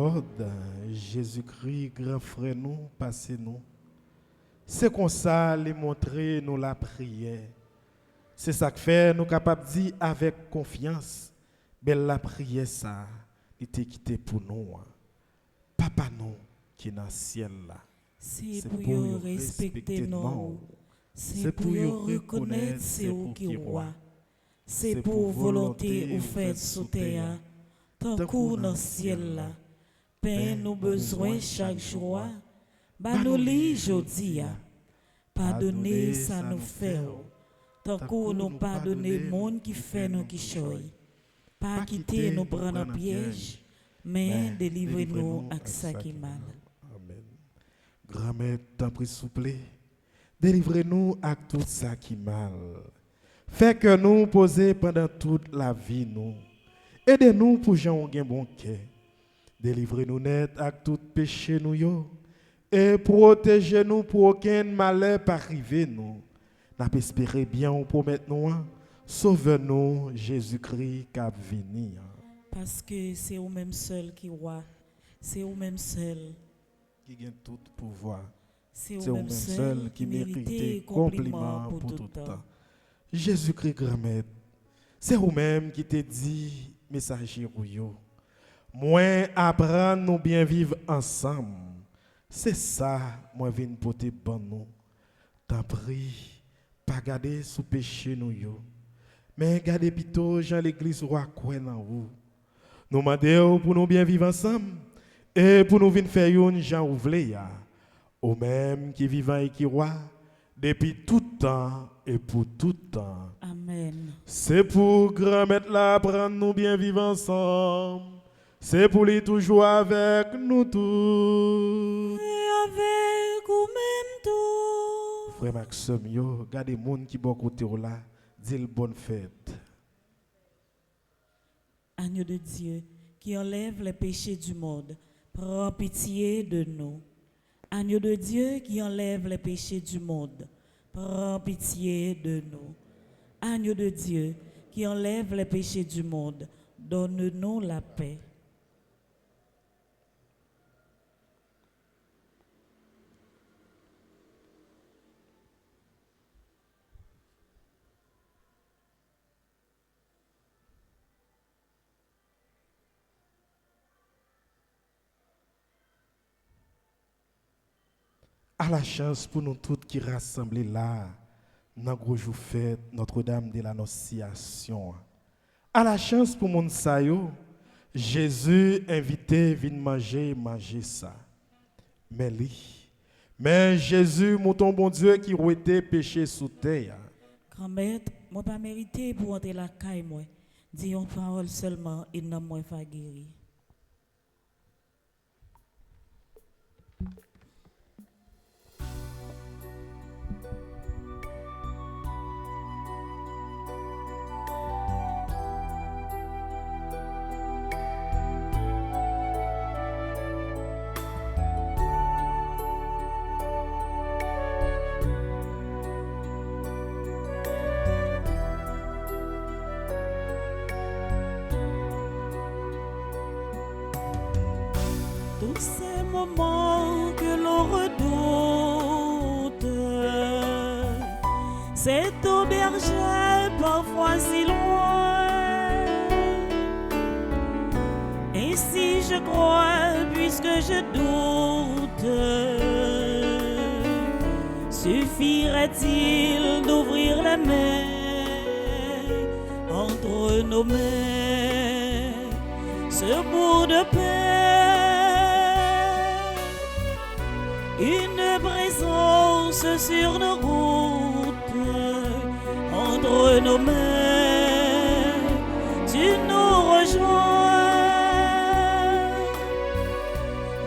miséricorde, Jésus-Christ, grand frère nous, passez-nous. C'est comme ça, les montrer nous la prière. C'est ça que fait nous capables de dire avec confiance, belle la prière ça, il était quitté pour nous. Papa nous qui est dans le ciel là. C'est pour respecter nous. C'est pour reconnaître c'est où qui roi. C'est pour volonté ou fait sous terre, tant qu'on dans le ciel là. Pain nous besoin chaque jour. Bah nous li jodi a. Pardonner ça nous fait. Tant qu'on nous pardonner monde qui fait nous qui choy. Pas quitter nous prendre en piège, mais délivrer-nous à ça qui mal. Amen. Grand-mère, t'en prie s'il vous plaît. Délivrez-nous à tout ça qui mal. Fait que nous poser pendant toute la vie nous. Aidez-nous pour gens qui ont bon cœur. Délivrez-nous net à tout péché nous yo. Et protégez-nous pour aucun malheur pas arriver nous. N'a pas espéré bien on promet nous. Sauve-nous Jésus-Christ qui a venu. Parce que c'est au même seul qui roi. C'est au même seul qui a tout pouvoir. C'est au même seul qui mérite compliment pour tout temps. Jésus-Christ grand-mère, c'est vous-même qui te dit messager yo. Moi apprendre nous bien vivre ensemble. C'est ça moi viens porter bon nous. T'en prie, pas garder sous péché nous yo. Mais gardez plutôt Jean l'église roi quoi dans vous. Nous demandons pour nous bien vivre ensemble et pour nous venir faire une Jean ouvlé ya. Au même qui vivant et qui roi depuis tout temps et pour tout temps. Amen. C'est pour grand-mère là prendre nous bien vivre ensemble. C'est pour lui toujours avec nous tous. Et avec vous-même tout. Frère Maxime, yo, regardez les gens qui sont côté là, dis le bonne fête. Agneau de Dieu, qui enlève les péchés du monde, prends pitié de nous. Agneau de Dieu qui enlève les péchés du monde, prends pitié de nous. Agneau de Dieu qui enlève les péchés du monde, donne-nous la paix. À la chance pour nous tous qui rassemblés là, dans le gros jour fête Notre-Dame de l'Annonciation. À la chance pour mon sayo, Jésus invité vient manger ça. Mais Jésus, mon ton bon Dieu qui a été péché sous terre. Grand-mère, moi pas mérité pour entrer la caille moi. Dis une parole seulement et non moi pas guéri. Tous ces moments que l'on redoute, cette auberge parfois si loin. Ainsi je crois, puisque je doute, suffirait-il d'ouvrir les mains entre nos mains, ce bout de paix. Une présence sur nos routes, entre nos mains, tu nous rejoins.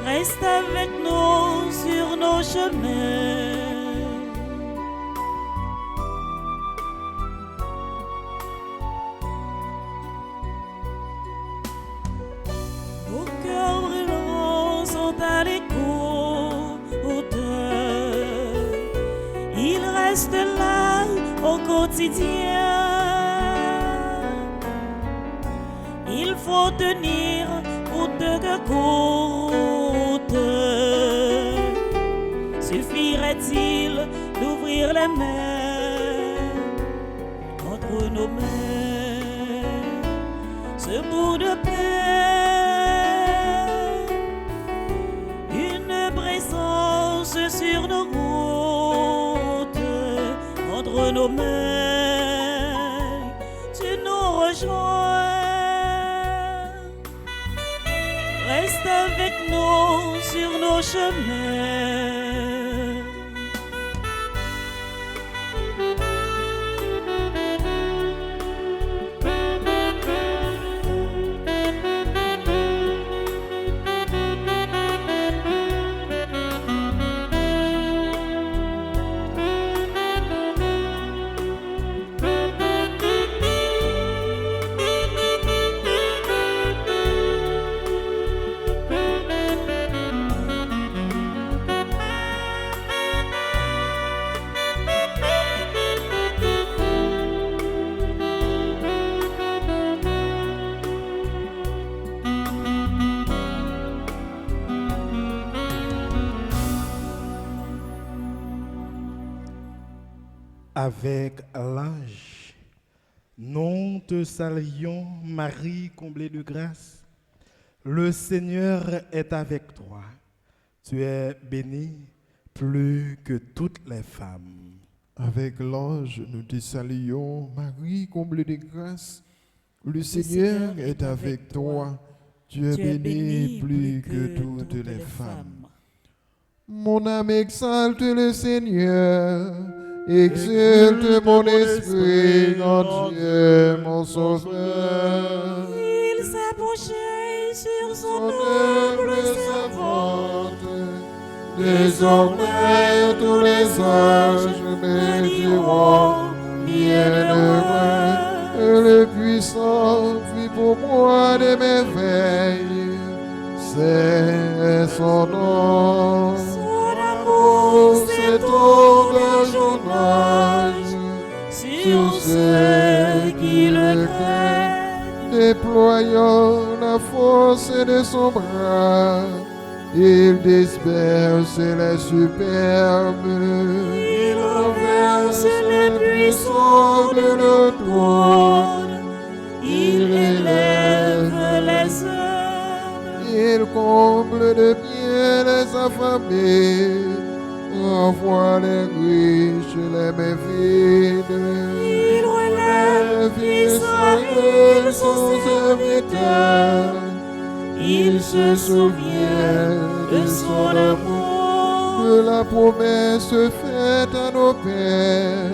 Reste avec nous sur nos chemins. Nos cœurs brûlants sont à l'écoute. Il reste là au quotidien. Il faut tenir pour que coûte. Suffirait-il d'ouvrir les mains entre nos mains, ce bout de pain, une présence sur nos routes, entre nos mains, tu nous rejoins. Reste avec nous sur nos chemins. Avec l'ange, nous te saluons, Marie comblée de grâce. Le Seigneur est avec toi. Tu es bénie plus que toutes les femmes. Avec l'ange, nous te saluons, Marie comblée de grâce. Le Seigneur est avec toi. Tu es bénie plus que toutes les femmes. Mon âme exalte le Seigneur. Exulte mon esprit en Dieu, mon sauveur. Il s'est penché sur son humble servante. Désormais, tous les anges me diront, bienheureux, et le puissant fit pour moi des merveilles. C'est son nom. Son amour s'étend d'un journage sur ceux qui le craignent. Déployant la force de son bras, il disperse les superbes. Il renverse les puissants de le trône. Il élève les hommes. Il comble de bien les affamés, renvoie les riches, les mains vides. Il relève Israël, son serviteur. Il se souvient de son amour, de la promesse faite à nos pères,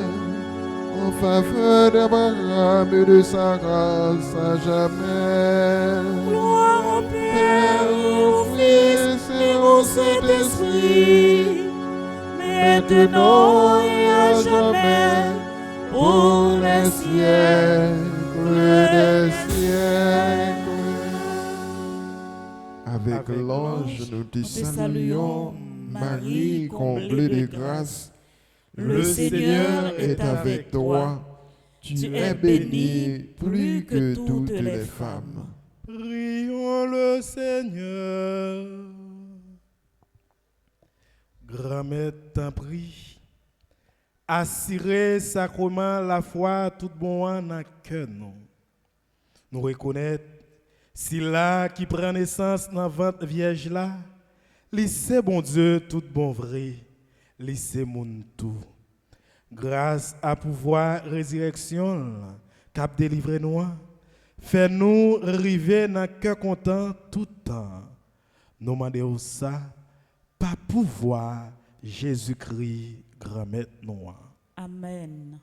en faveur d'Abraham et de sa race à jamais. Gloire au Père, au Fils et au Saint-Esprit, maintenant et à jamais, pour les siècles des siècles. Avec l'ange, nous te saluons, Marie, comblée de grâce. Le Seigneur est avec toi. Tu es bénie plus que toutes les femmes. Prions le Seigneur. Grand-mère t'en prie, assurer sacrement la foi tout bon en dans cœur nous. Nous reconnaître si là qui prend naissance dans ventre vierge là, c'est bon Dieu tout bon vrai, c'est mon tout. Grâce à pouvoir résurrection cap délivrer nous, fait nous arriver dans cœur content tout temps. Nous demandons ça par pouvoir Jésus-Christ grand-mère noir. Amen.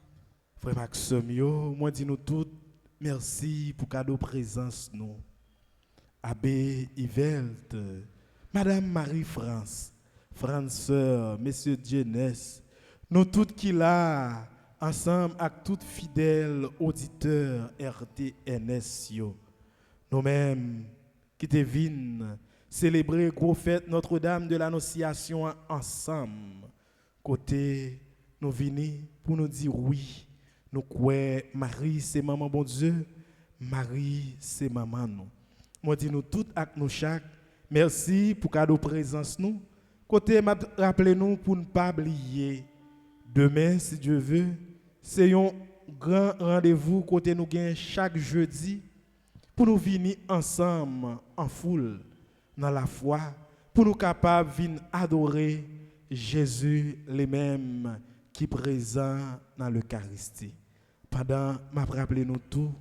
Frère Maxime, moi dis nous toutes merci pour cadeau présence nous. Abbé Yvette, Madame Marie-France, François, Monsieur Dieunès, nous toutes qui là, ensemble avec tous fidèles auditeurs RTNS, nous-mêmes qui te viennent célébrer gros fête Notre-Dame de l'Annonciation ensemble. Côté, nous venons pour nous dire oui, nous croyons Marie c'est maman bon Dieu, Marie c'est maman nous. Moi dis nous tout avec nous chaque. Merci pour cadeau présence nous. Côté m'a rappelé nous pour ne pas oublier demain si Dieu veut, c'est un grand rendez-vous côté nous gain chaque jeudi pour nous venir ensemble en foule dans la foi pour nous capables de venir adorer Jésus lui-même qui est présent dans l'Eucharistie. Pendant m'a rappelé nous tout,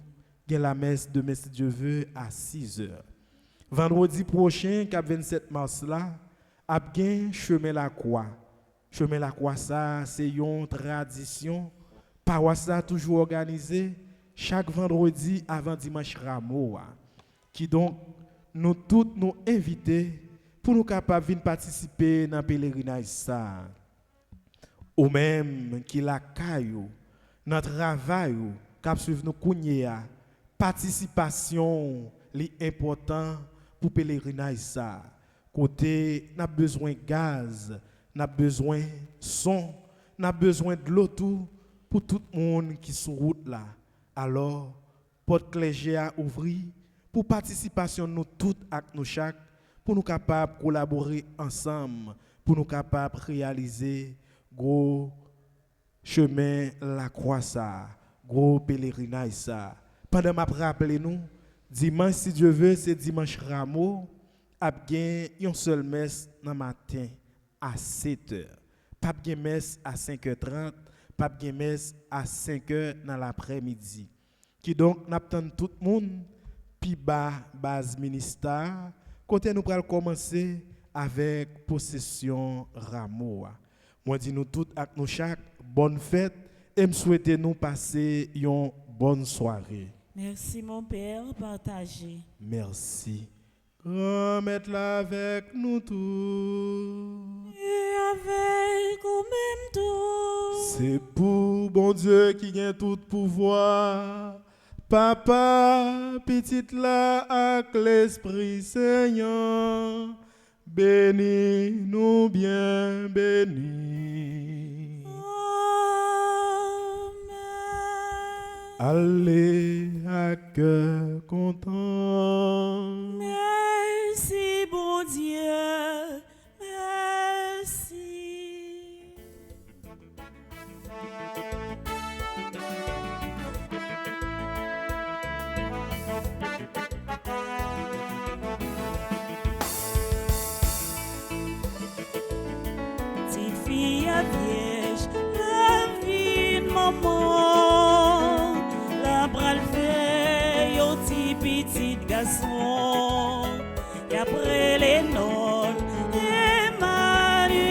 il y a la messe demain si Dieu veut à 6h. Vendredi prochain, cap 27 mars là, a bien chemin la croix. Chemin la croix ça, c'est une tradition. Paroisse ça toujours organisée chaque vendredi avant dimanche Rameau. Qui donc nous tous nous invités pour nous capables de participer dans le pèlerinage ça. Ou même qui la caillou, notre travail, cap suivre nous kounya, participation li important pour le pèlerinage ça. Côté, n'a besoin de gaz, n'a besoin de son, n'a besoin de l'eau tout pour tout le monde qui sur route là. Alors, porte clergé à ouvrir pour participation nous toutes avec nous chaque pour nous capables de collaborer ensemble, pour nous capables de réaliser gros chemin la croix ça, gros pèlerinage ça. Pendant m'a rappeler nous dimanche si Dieu veut c'est dimanche Rameau a bien une seule messe dans matin à 7h. Pas de messe à 5h30, pas de messe à 5h dans l'après-midi. Qui donc n'attend tout le monde puis base ministère côté nous allons commencer avec possession Rameau. Moi dis nous toutes avec nous chaque bonne fête et me souhaiter nous passer une bonne soirée. Merci mon Père, partagez. Merci. Remettez-la avec nous tous. Et avec nous même tous. C'est pour bon Dieu qui gagne tout pouvoir. Papa, petite là, avec l'Esprit Seigneur. Bénis nous bien, bénis. Allez à cœur content. Merci, bon Dieu. Merci. Petite fille à vierge, la vie de maman. La bral fait yon petit garçon. Et après les nols, Emmanuel.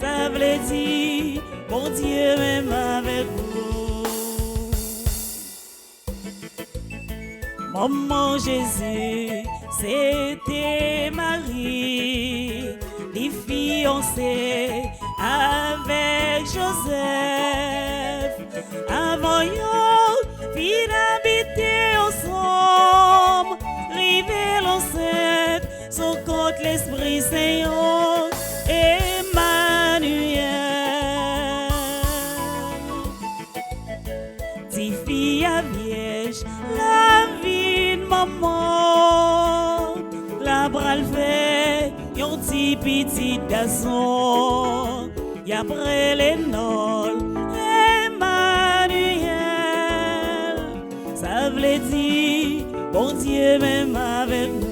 Ça veut dire, bon Dieu même avec vous. Maman Jésus, c'était Marie. Les fiancés avec Joseph. Avant yon, fin habiter ensemble. River l'enceinte, son compte l'Esprit Saint, Emmanuel. Ti fille à vierge, la vie de maman. La bral fait, yon ti petit garçon. Y après les nols, Emmanuel. Ça veut dire, bon Dieu même avec nous.